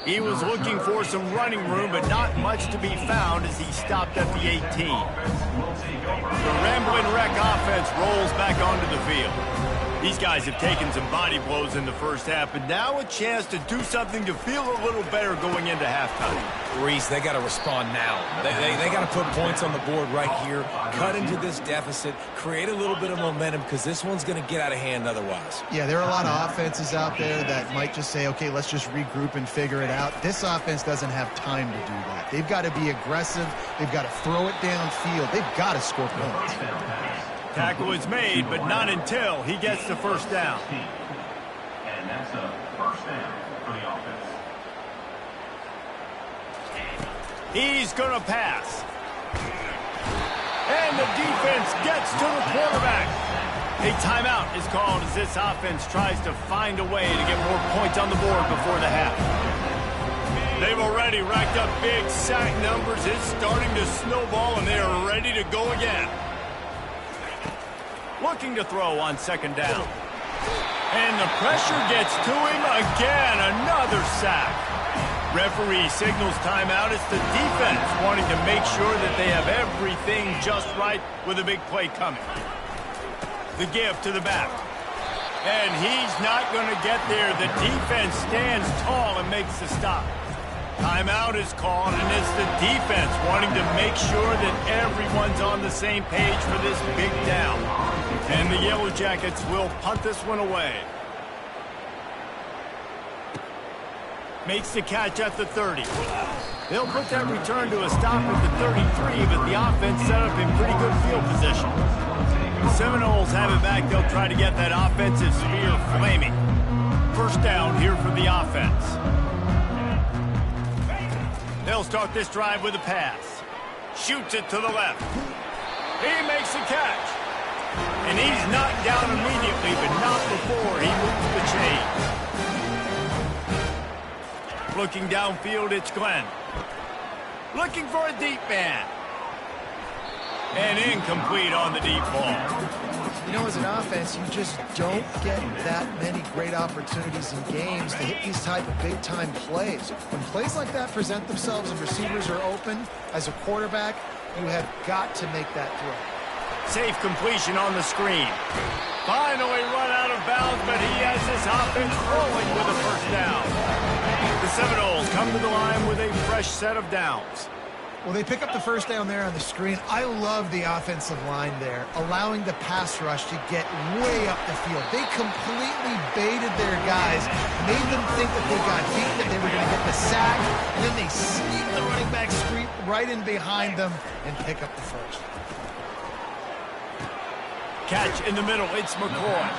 He was looking for some running room, but not much to be found as he stopped at the 18. The Ramblin' Wreck offense rolls back onto the field. These guys have taken some body blows in the first half, but now a chance to do something to feel a little better going into halftime. Reese, they got to respond now. They got to put points on the board right here, cut into this deficit, create a little bit of momentum, because this one's going to get out of hand otherwise. Yeah, there are a lot of offenses out there that might just say, okay, let's just regroup and figure it out. This offense doesn't have time to do that. They've got to be aggressive. They've got to throw it downfield. They've got to score points. Tackle is made, but not until he gets the first down. And that's a first down for the offense. He's going to pass. And the defense gets to the quarterback. A timeout is called as this offense tries to find a way to get more points on the board before the half. They've already racked up big sack numbers. It's starting to snowball, and they are ready to go again. Looking to throw on 2nd down. And the pressure gets to him again. Another sack. Referee signals timeout. It's the defense wanting to make sure that they have everything just right with a big play coming. The give to the back. And he's not going to get there. The defense stands tall and makes the stop. Timeout is called, and it's the defense wanting to make sure that everyone's on the same page for this big down. And the Yellow Jackets will punt this one away. Makes the catch at the 30. They'll put that return to a stop at the 33, but the offense set up in pretty good field position. The Seminoles have it back. They'll try to get that offensive spear flaming. First down here for the offense. They'll start this drive with a pass. Shoots it to the left. He makes the catch. And he's knocked down immediately, but not before he moves the chains. Looking downfield, it's Glenn. Looking for a deep man. And incomplete on the deep ball. You know, as an offense, you just don't get that many great opportunities in games to hit these type of big-time plays. When plays like that present themselves and receivers are open, as a quarterback, you have got to make that throw. Safe completion on the screen. Finally run out of bounds, but he has this offense rolling with a first down. The Seminoles come to the line with a fresh set of downs. Well, they pick up the first down there on the screen. I love the offensive line there, allowing the pass rush to get way up the field. They completely baited their guys, made them think that they got beat, that they were going to get the sack, and then they sneak the running back screen right in behind them and pick up the first. Catch in the middle, it's McCoy.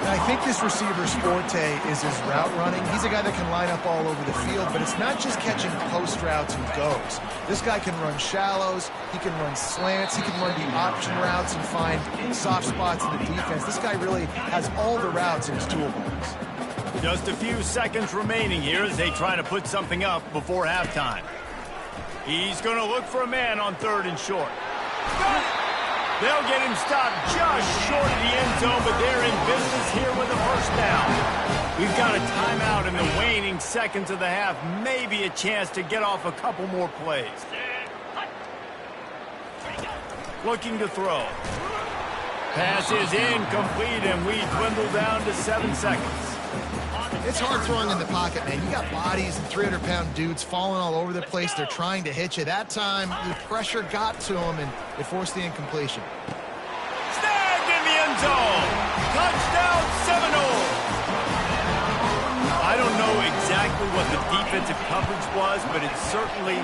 And I think this receiver's forte is his route running. He's a guy that can line up all over the field, but it's not just catching post routes and goes. This guy can run shallows, he can run slants, he can run the option routes and find soft spots in the defense. This guy really has all the routes in his toolbox. Just a few seconds remaining here as they try to put something up before halftime. He's going to look for a man on 3rd and short. They'll get him stopped just short of the end zone, but they're in business here with a first down. We've got a timeout in the waning seconds of the half. Maybe a chance to get off a couple more plays. Looking to throw. Pass is incomplete, and we dwindle down to 7 seconds. It's hard throwing in the pocket, man. You got bodies and 300-pound dudes falling all over the place. They're trying to hit you. That time, the pressure got to them, and it forced the incompletion. Snagged in the end zone. Touchdown, Seminoles. I don't know exactly what the defensive coverage was, but it certainly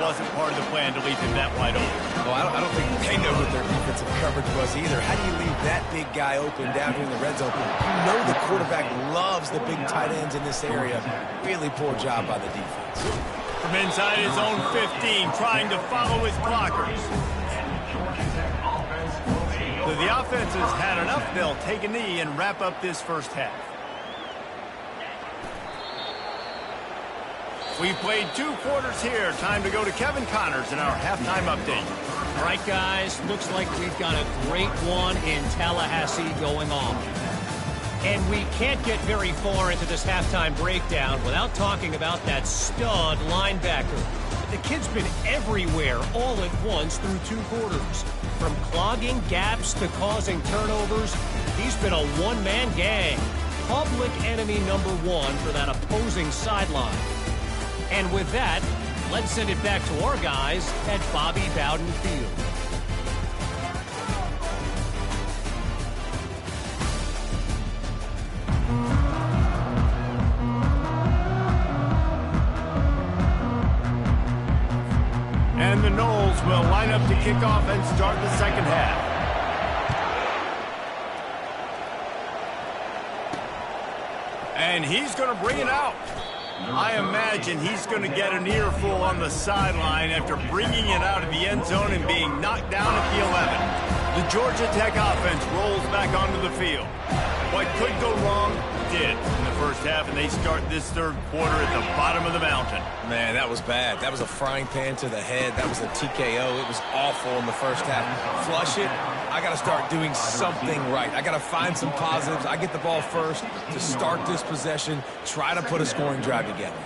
wasn't part of the plan to leave him that wide open. Well, I don't think they know what their defensive coverage was either. How do you leave that big guy open down here in the red zone? You know the quarterback loves the big tight ends in this area. Really poor job by the defense. From inside his own 15, trying to follow his blockers. So the offense has had enough. They'll take a knee and wrap up this first half. We've played 2 quarters here. Time to go to Kevin Connors in our halftime update. All right, guys, looks like we've got a great one in Tallahassee going on. And we can't get very far into this halftime breakdown without talking about that stud linebacker. The kid's been everywhere all at once through 2 quarters. From clogging gaps to causing turnovers, he's been a one-man gang. Public enemy number 1 for that opposing sideline. And with that, let's send it back to our guys at Bobby Bowden Field. And the Noles will line up to kick off and start the second half. And he's going to bring it out. I imagine he's going to get an earful on the sideline after bringing it out of the end zone and being knocked down at the 11. The Georgia Tech offense rolls back onto the field. What could go wrong did in the first half, and they start this 3rd quarter at the bottom of the mountain. Man, that was bad. That was a frying pan to the head. That was a TKO. It was awful in the first half. Flush it. I got to start doing something right. I got to find some positives. I get the ball first to start this possession, try to put a scoring drive together.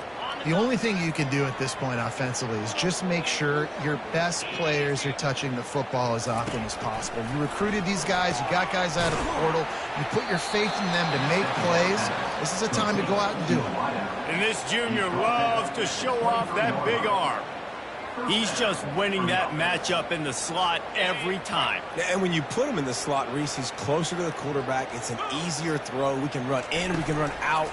The only thing you can do at this point offensively is just make sure your best players are touching the football as often as possible. You recruited these guys. You got guys out of the portal. You put your faith in them to make plays. This is a time to go out and do it. And this junior loves to show off that big arm. He's just winning that matchup in the slot every time. And when you put him in the slot, Reese, he's closer to the quarterback. It's an easier throw. We can run in, we can run out.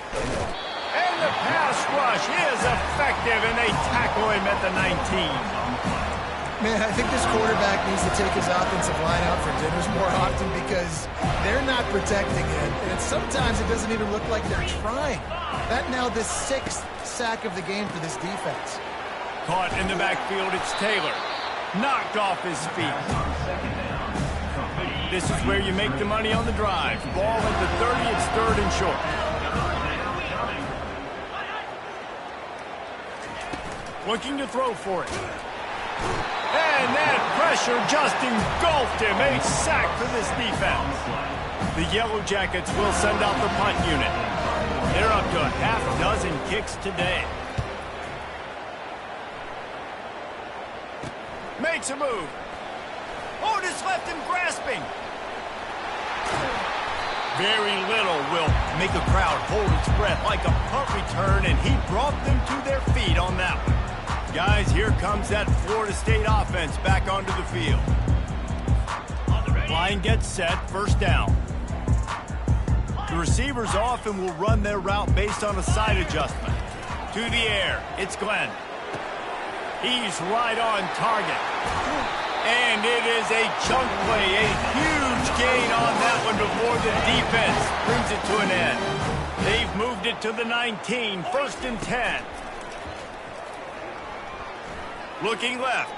And the pass rush is effective, and they tackle him at the 19. Man, I think this quarterback needs to take his offensive line out for dinners more often because they're not protecting him. And sometimes it doesn't even look like they're trying. That now the 6th sack of the game for this defense. Caught in the backfield, it's Taylor. Knocked off his feet. This is where you make the money on the drive. Ball at the 30, it's 3rd and short. Looking to throw for it. And that pressure just engulfed him. A sack for this defense. The Yellow Jackets will send out the punt unit. They're up to a half-dozen kicks today. Makes a move. Otis left him grasping. Very little will make a crowd hold its breath like a punt return, and he brought them to their feet on that one. Guys, here comes that Florida State offense back onto the field. Line gets set, 1st down. The receivers often will run their route based on a side adjustment. To the air, it's Glenn. He's right on target. And it is a chunk play, a huge gain on that one before the defense brings it to an end. They've moved it to the 19, 1st and 10. Looking left.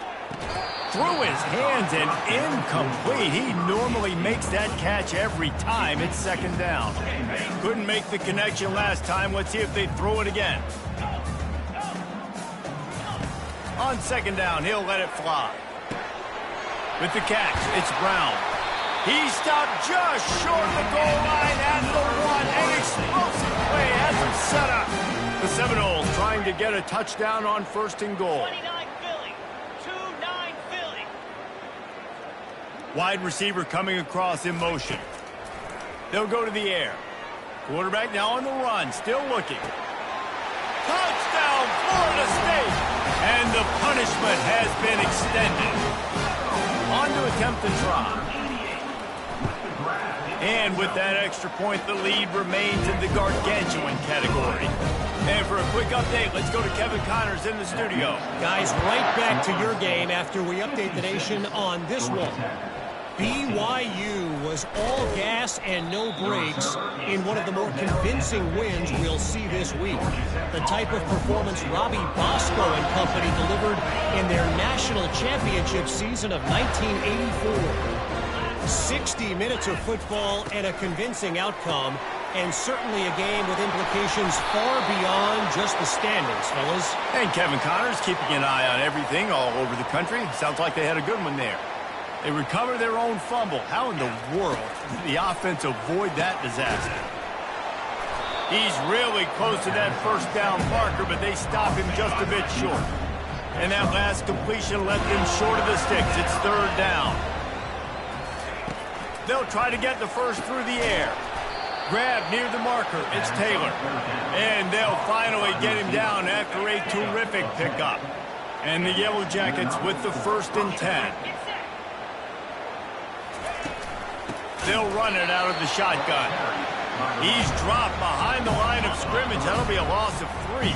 Through his hands and incomplete. He normally makes that catch every time. It's 2nd down. Couldn't make the connection last time. Let's see if they throw it again. On 2nd down, he'll let it fly. With the catch, it's Brown. He stopped just short of the goal line at the 1. An explosive play has him set up. The Seminoles trying to get a touchdown on 1st and goal. 29 Philly. 2-9 Philly. Wide receiver coming across in motion. They'll go to the air. Quarterback now on the run, still looking. Touchdown, Florida State! And the punishment has been extended. On to attempt the try. And with that extra point, the lead remains in the gargantuan category. And for a quick update, let's go to Kevin Connors in the studio. Guys, right back to your game after we update the nation on this one. BYU was all gas and no brakes in one of the more convincing wins we'll see this week. The type of performance Robbie Bosco and company delivered in their national championship season of 1984. 60 minutes of football and a convincing outcome, and certainly a game with implications far beyond just the standings, fellas. And Kevin Connors keeping an eye on everything all over the country. Sounds like they had a good one there. They recover their own fumble. How in the world did the offense avoid that disaster? He's really close to that 1st down marker, but they stop him just a bit short. And that last completion left him short of the sticks. It's 3rd down. They'll try to get the first through the air. Grab near the marker. It's Taylor. And they'll finally get him down after a terrific pickup. And the Yellow Jackets with the 1st and 10. They'll run it out of the shotgun. He's dropped behind the line of scrimmage. That'll be a loss of 3.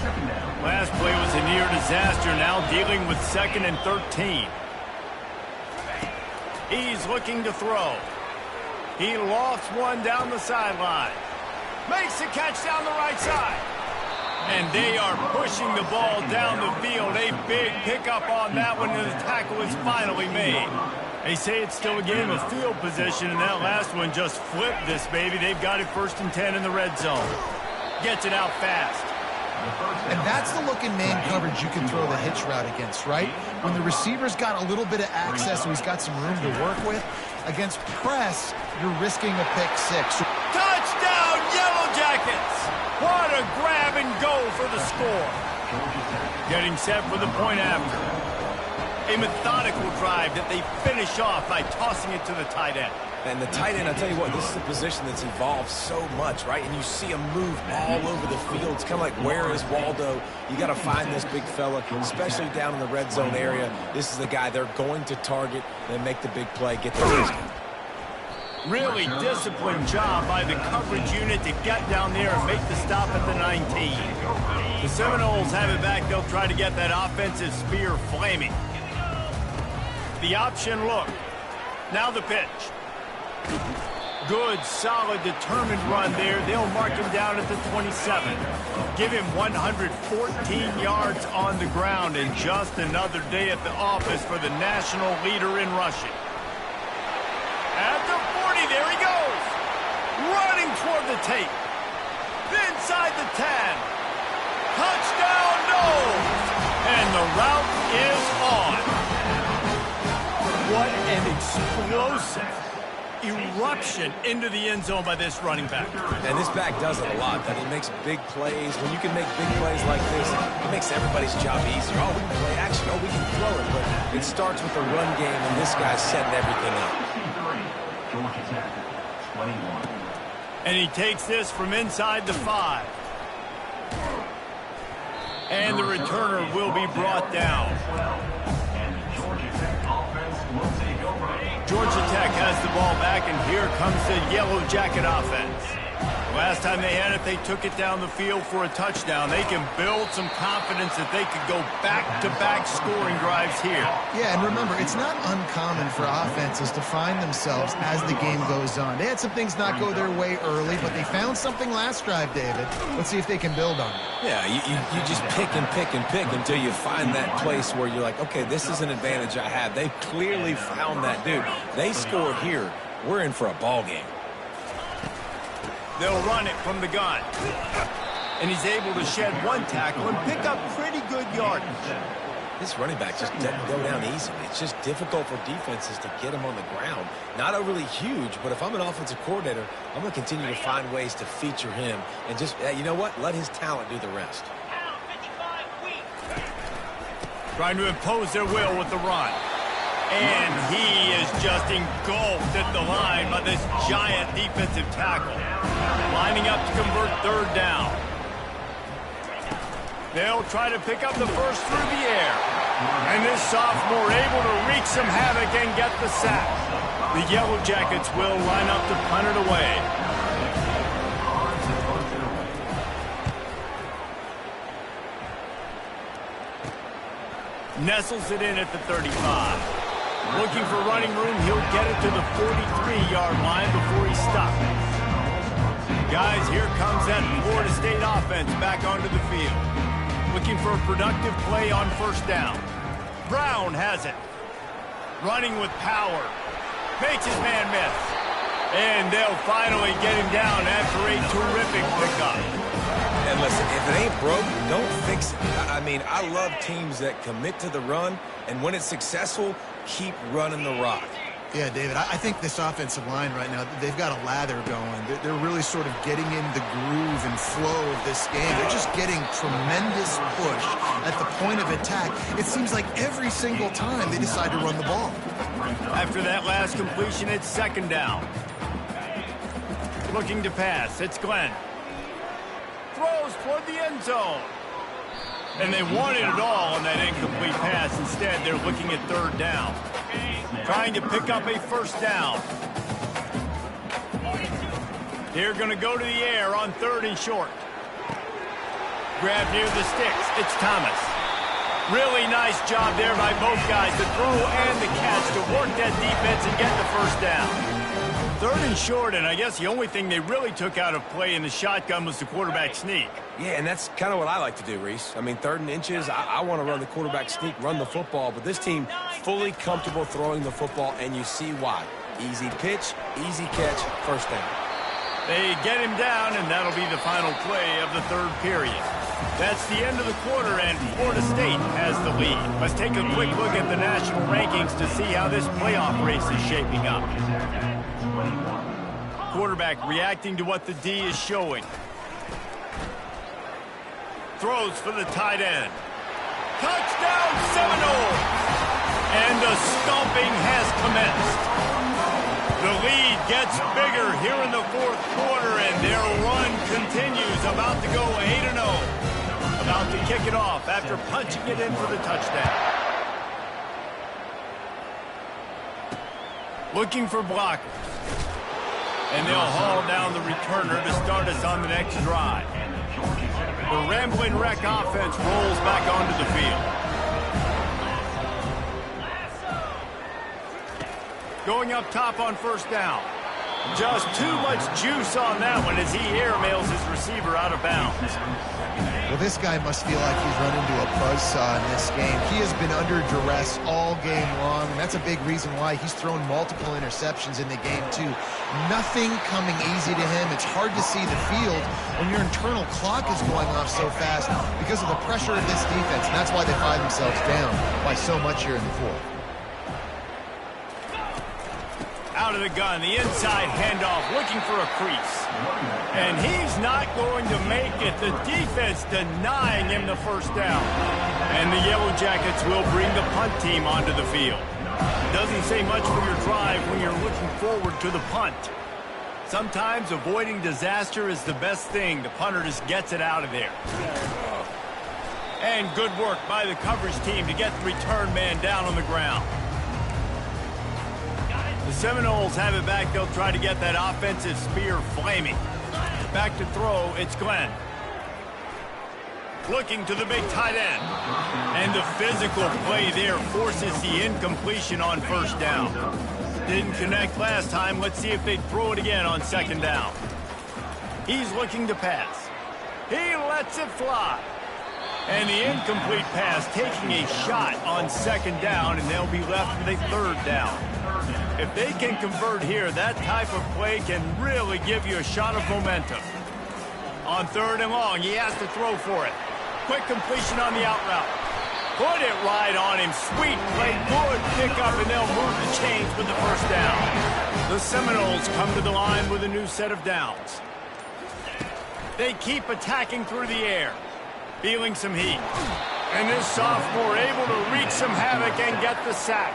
Last play was a near disaster. Now dealing with 2nd and 13. He's looking to throw. He lofts one down the sideline. Makes the catch down the right side. And they are pushing the ball down the field. A big pickup on that one, and the tackle is finally made. They say it's still a game of field position, and that last one just flipped this baby. They've got it 1st and 10 in the red zone. Gets it out fast. And that's the look in man coverage you can throw the hitch route against, right? When the receiver's got a little bit of access, so he's got some room to work with. Against press, you're risking a pick 6. Touchdown, Yellow Jackets! What a grab and go for the score. Getting set for the point after. A methodical drive that they finish off by tossing it to the tight end. And the tight end, I'll tell you what, this is a position that's evolved so much, right? And you see him move all over the field. It's kind of like, where is Waldo? You got to find this big fella, especially down in the red zone area. This is the guy they're going to target and make the big play, get the touchdown. Really disciplined job by the coverage unit to get down there and make the stop at the 19. The Seminoles have it back. They'll try to get that offensive spear flaming. The option look. Now the pitch. Good, solid, determined run there. They'll mark him down at the 27. Give him 114 yards on the ground, and just another day at the office for the national leader in rushing. At the 40, there he goes. Running toward the tape. Inside the 10. Touchdown, no! And the route is on. What an explosive eruption into the end zone by this running back. And this back does it a lot. That he makes big plays. When you can make big plays like this, it makes everybody's job easier. Oh, we can play action. Oh, we can throw it. But it starts with the run game, and this guy's setting everything up. Georgia Tech, 21. And he takes this from inside the 5. And the returner will be brought down. And the Georgia Tech offense will take over. Georgia Tech has the ball back, and here comes the Yellow Jacket offense. Last time they had it, they took it down the field for a touchdown. They can build some confidence that they could go back-to-back scoring drives here. Yeah, and remember, it's not uncommon for offenses to find themselves as the game goes on. They had some things not go their way early, but they found something last drive, David. Let's see if they can build on it. Yeah, you just pick and pick and pick until you find that place where you're like, okay, this is an advantage I have. They clearly found that dude. They scored here. We're in for a ball game. They'll run it from the gun. And he's able to shed one tackle and pick up pretty good yardage. This running back just doesn't go down easily. It's just difficult for defenses to get him on the ground. Not overly huge, but if I'm an offensive coordinator, I'm going to continue to find ways to feature him and just, you know what, let his talent do the rest. Trying to impose their will with the run. And he is just engulfed at the line by this giant defensive tackle. Lining up to convert third down. They'll try to pick up the first through the air. And this sophomore able to wreak some havoc and get the sack. The Yellow Jackets will line up to punt it away. Nestles it in at the 35. Looking for running room, he'll get it to the 43-yard line before he stops. Guys, here comes that Florida State offense back onto the field. Looking for a productive play on first down. Brown has it. Running with power. Makes his man miss. And they'll finally get him down after a terrific pickup. And listen, if it ain't broke, don't fix it. I mean, I love teams that commit to the run, and when it's successful, keep running the rock. Yeah, David, I think this offensive line right now, they've got a lather going. They're really sort of getting in the groove and flow of this game. They're just getting tremendous push at the point of attack. It seems like every single time they decide to run the ball. After that last completion, it's second down. Looking to pass, it's Glenn. Throws toward the end zone. And they wanted it all on that incomplete pass. Instead, they're looking at third down. Trying to pick up a first down. They're going to go to the air on third and short. Grab near the sticks. It's Thomas. Really nice job there by both guys, the throw and the catch, to work that defense and get the first down. Third and short, and I guess the only thing they really took out of play in the shotgun was the quarterback sneak. Yeah, and that's kind of what I like to do, Reese. I mean, third and inches, I want to run the quarterback sneak, run the football, but this team fully comfortable throwing the football, and you see why. Easy pitch, easy catch, first down. They get him down, and that'll be the final play of the third period. That's the end of the quarter, and Florida State has the lead. Let's take a quick look at the national rankings to see how this playoff race is shaping up. Quarterback reacting to what the D is showing. Throws for the tight end. Touchdown Seminoles! And the stomping has commenced. The lead gets bigger here in the fourth quarter, and their run continues. About to go 8-0. About to kick it off after punching it in for the touchdown. Looking for blockers. And they'll haul down the returner to start us on the next drive. The Rambling Wreck offense rolls back onto the field. Going up top on first down. Just too much juice on that one as he airmails his receiver out of bounds. Well, this guy must feel like he's run into a buzzsaw in this game. He has been under duress all game long, and that's a big reason why he's thrown multiple interceptions in the game, too. Nothing coming easy to him. It's hard to see the field when your internal clock is going off so fast because of the pressure of this defense, and that's why they find themselves down by so much here in the fourth. Out of the gun, the inside handoff, looking for a crease. And he's not going to make it. The defense denying him the first down. And the Yellow Jackets will bring the punt team onto the field. Doesn't say much for your drive when you're looking forward to the punt. Sometimes avoiding disaster is the best thing. The punter just gets it out of there. And good work by the coverage team to get the return man down on the ground. The Seminoles have it back. They'll try to get that offensive spear flaming. Back to throw, it's Glenn. Looking to the big tight end. And the physical play there forces the incompletion on first down. Didn't connect last time. Let's see if they throw it again on second down. He's looking to pass. He lets it fly. And the incomplete pass taking a shot on second down, and they'll be left with a third down. If they can convert here, that type of play can really give you a shot of momentum. On third and long, he has to throw for it. Quick completion on the out route. Put it right on him. Sweet play, good pickup, and they'll move the chains with the first down. The Seminoles come to the line with a new set of downs. They keep attacking through the air. Feeling some heat. And this sophomore able to wreak some havoc and get the sack.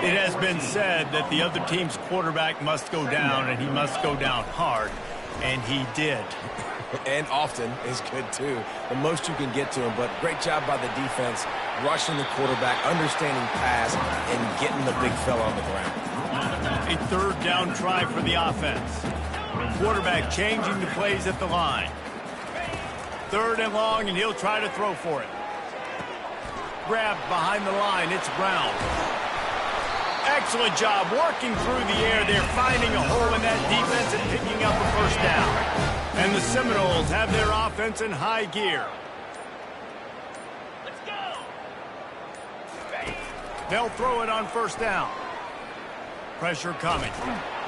It has been said that the other team's quarterback must go down, and he must go down hard. And he did. And often is good, too. The most you can get to him, but great job by the defense, rushing the quarterback, understanding pass, and getting the big fella on the ground. A third down try for the offense. Quarterback changing the plays at the line. Third and long, and he'll try to throw for it. Grabbed behind the line, it's Brown. Excellent job working through the air. They're finding a hole in that defense and picking up a first down. And the Seminoles have their offense in high gear. Let's go. They'll throw it on first down. Pressure coming.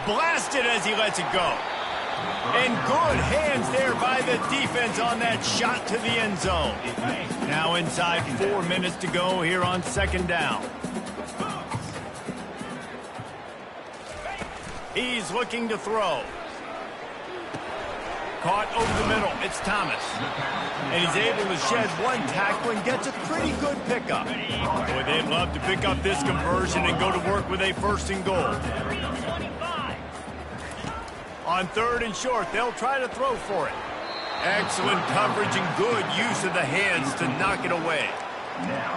Blasted as he lets it go. And good hands there by the defense on that shot to the end zone. Now inside 4 minutes to go here on second down. He's looking to throw. Caught over the middle. It's Thomas. And he's able to shed one tackle and gets a pretty good pickup. Boy, they'd love to pick up this conversion and go to work with a first and goal. On third and short, they'll try to throw for it. Excellent coverage and good use of the hands to knock it away.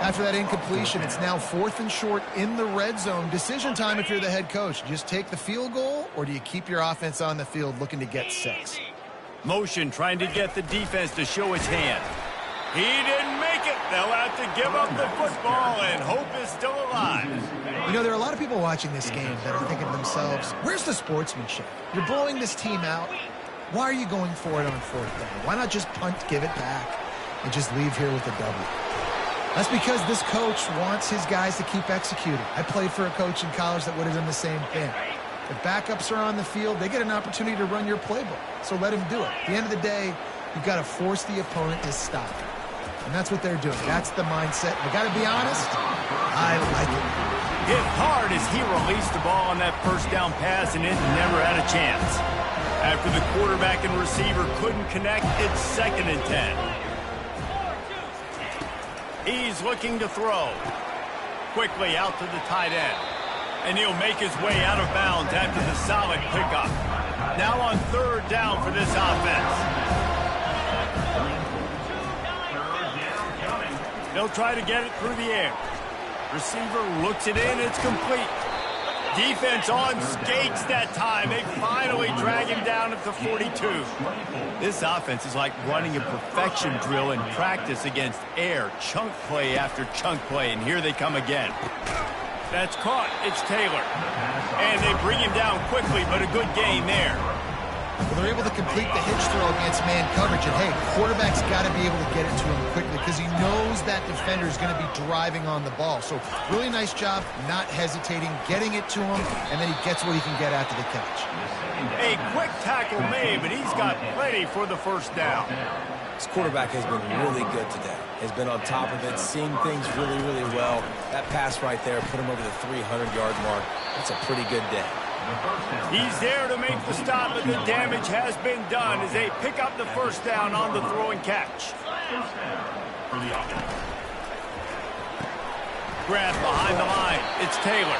After that incompletion, it's now 4th and short in the red zone. Decision time if you're the head coach. Just take the field goal, or do you keep your offense on the field looking to get 6? Motion trying to get the defense to show its hand. He didn't make it. They'll have to give up the football, and hope is still alive. You know, there are a lot of people watching this game that are thinking to themselves, where's the sportsmanship? You're blowing this team out. Why are you going for it on 4th down? Why not just punt, give it back, and just leave here with a W? That's because this coach wants his guys to keep executing. I played for a coach in college that would have done the same thing. If backups are on the field, they get an opportunity to run your playbook. So let him do it. At the end of the day, you've got to force the opponent to stop. And that's what they're doing. That's the mindset. I got to be honest, I like it. Hit hard as he released the ball on that first down pass, and it never had a chance. After the quarterback and receiver couldn't connect, it's 2nd and 10. He's looking to throw. Quickly out to the tight end. And he'll make his way out of bounds after the solid pickup. Now on third down for this offense. They'll try to get it through the air. Receiver looks it in. It's complete. Defense on skates that time. They finally drag him down at the 42. This offense is like running a perfection drill in practice against air. Chunk play after chunk play, and here they come again. That's caught. It's Taylor. And they bring him down quickly, but a good gain there. Well, they're able to complete the hitch throw against man coverage. And, hey, quarterback's got to be able to get it to him quickly because he knows that defender is going to be driving on the ball. So really nice job not hesitating, getting it to him, and then he gets what he can get after the catch. A quick tackle made, but he's got plenty for the first down. This quarterback has been really good today. Has been on top of it, seeing things really, really well. That pass right there put him over the 300-yard mark. That's a pretty good day. He's there to make the stop, but the damage has been done as they pick up the first down on the throw and catch. Grab behind the line. It's Taylor.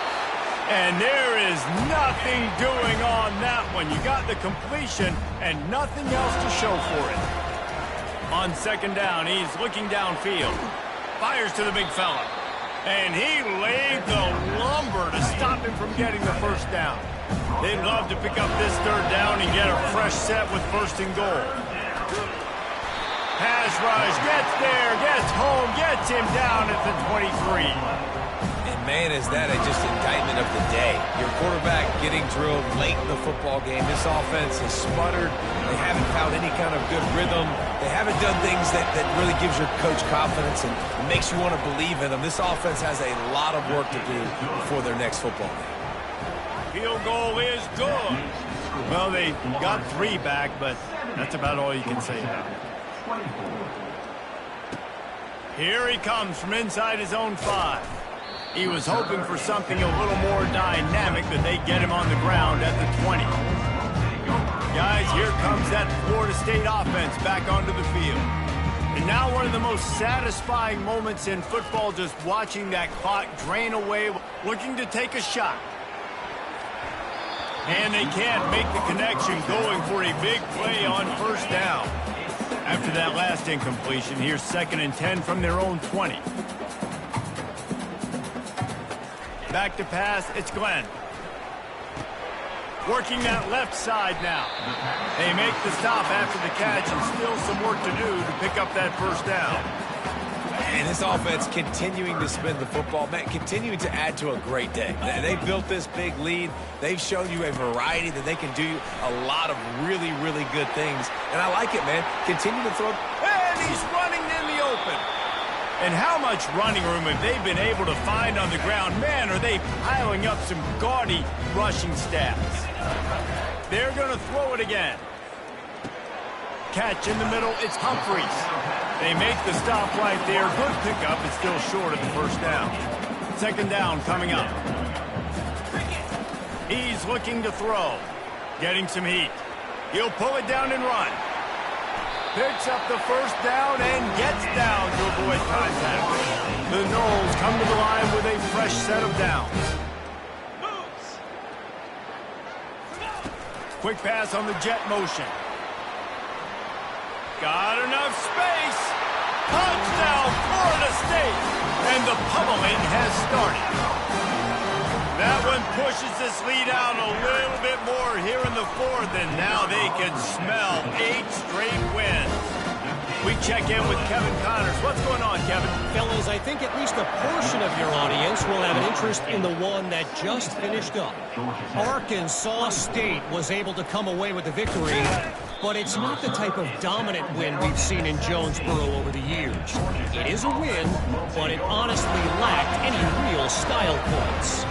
And there is nothing doing on that one. You got the completion and nothing else to show for it. On second down, he's looking downfield. Fires to the big fella. And he laid the lumber to stop him from getting the first down. They'd love to pick up this third down and get a fresh set with first and goal. Pass rush, gets there, gets home, gets him down at the 23. And man, is that just indictment of the day. Your quarterback getting drilled late in the football game. This offense has sputtered. They haven't found any kind of good rhythm. They haven't done things that really gives your coach confidence and makes you want to believe in them. This offense has a lot of work to do before their next football game. Field goal is good. Well, they got 3 back, but that's about all you can say about it. Here he comes from inside his own 5. He was hoping for something a little more dynamic, but they get him on the ground at the 20. Guys, here comes that Florida State offense back onto the field. And now one of the most satisfying moments in football, just watching that clock drain away, looking to take a shot. And they can't make the connection, going for a big play on first down. After that last incompletion, here's 2nd and 10 from their own 20. Back to pass, it's Glenn. Working that left side now. They make the stop after the catch and still some work to do to pick up that first down. And this offense continuing to spin the football, man, continuing to add to a great day. They built this big lead. They've shown you a variety that they can do a lot of really, really good things. And I like it, man. Continue to throw. And he's running in the open. And how much running room have they been able to find on the ground? Man, are they piling up some gaudy rushing stats. They're going to throw it again. Catch in the middle, it's Humphries. They make the stop right there. Good pickup, it's still short of the first down. 2nd down coming up. He's looking to throw. Getting some heat. He'll pull it down and run. Picks up the first down and gets down to avoid contact. The Noles come to the line with a fresh set of downs. Quick pass on the jet motion. Got enough space. Touchdown, Florida State. And the pummeling has started. That one pushes this lead out a little bit more here in the 4th, and now they can smell 8 straight wins. We check in with Kevin Connors. What's going on, Kevin? Fellas, I think at least a portion of your audience will have an interest in the one that just finished up. Arkansas State was able to come away with the victory, but it's not the type of dominant win we've seen in Jonesboro over the years. It is a win, but it honestly lacked any real style points.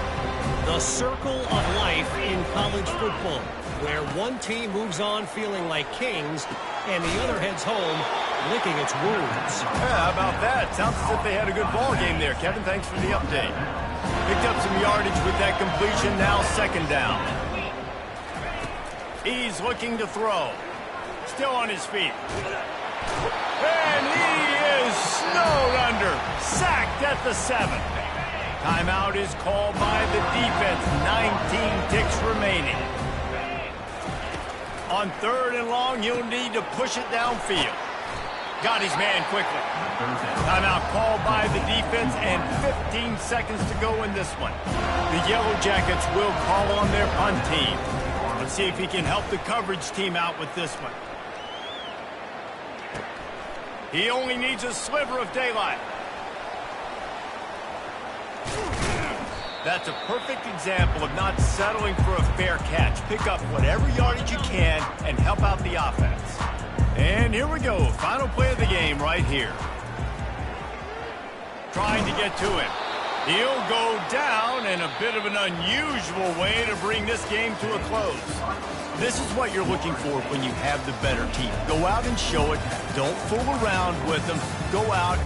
The circle of life in college football, where one team moves on feeling like kings and the other heads home licking its wounds. Yeah, how about that? Sounds as if they had a good ball game there. Kevin, thanks for the update. Picked up some yardage with that completion, now 2nd down. He's looking to throw. Still on his feet. And he is snowed under. Sacked at the 7. Timeout is called by the defense. 19 ticks remaining. On 3rd and long, he'll need to push it downfield. Got his man quickly. Timeout called by the defense and 15 seconds to go in this one. The Yellow Jackets will call on their punt team. Let's see if he can help the coverage team out with this one. He only needs a sliver of daylight. That's a perfect example of not settling for a fair catch. Pick up whatever yardage you can and help out the offense. And here we go. Final play of the game right here. Trying to get to him. He'll go down in a bit of an unusual way to bring this game to a close. This is what you're looking for when you have the better team. Go out and show it. Don't fool around with them. Go out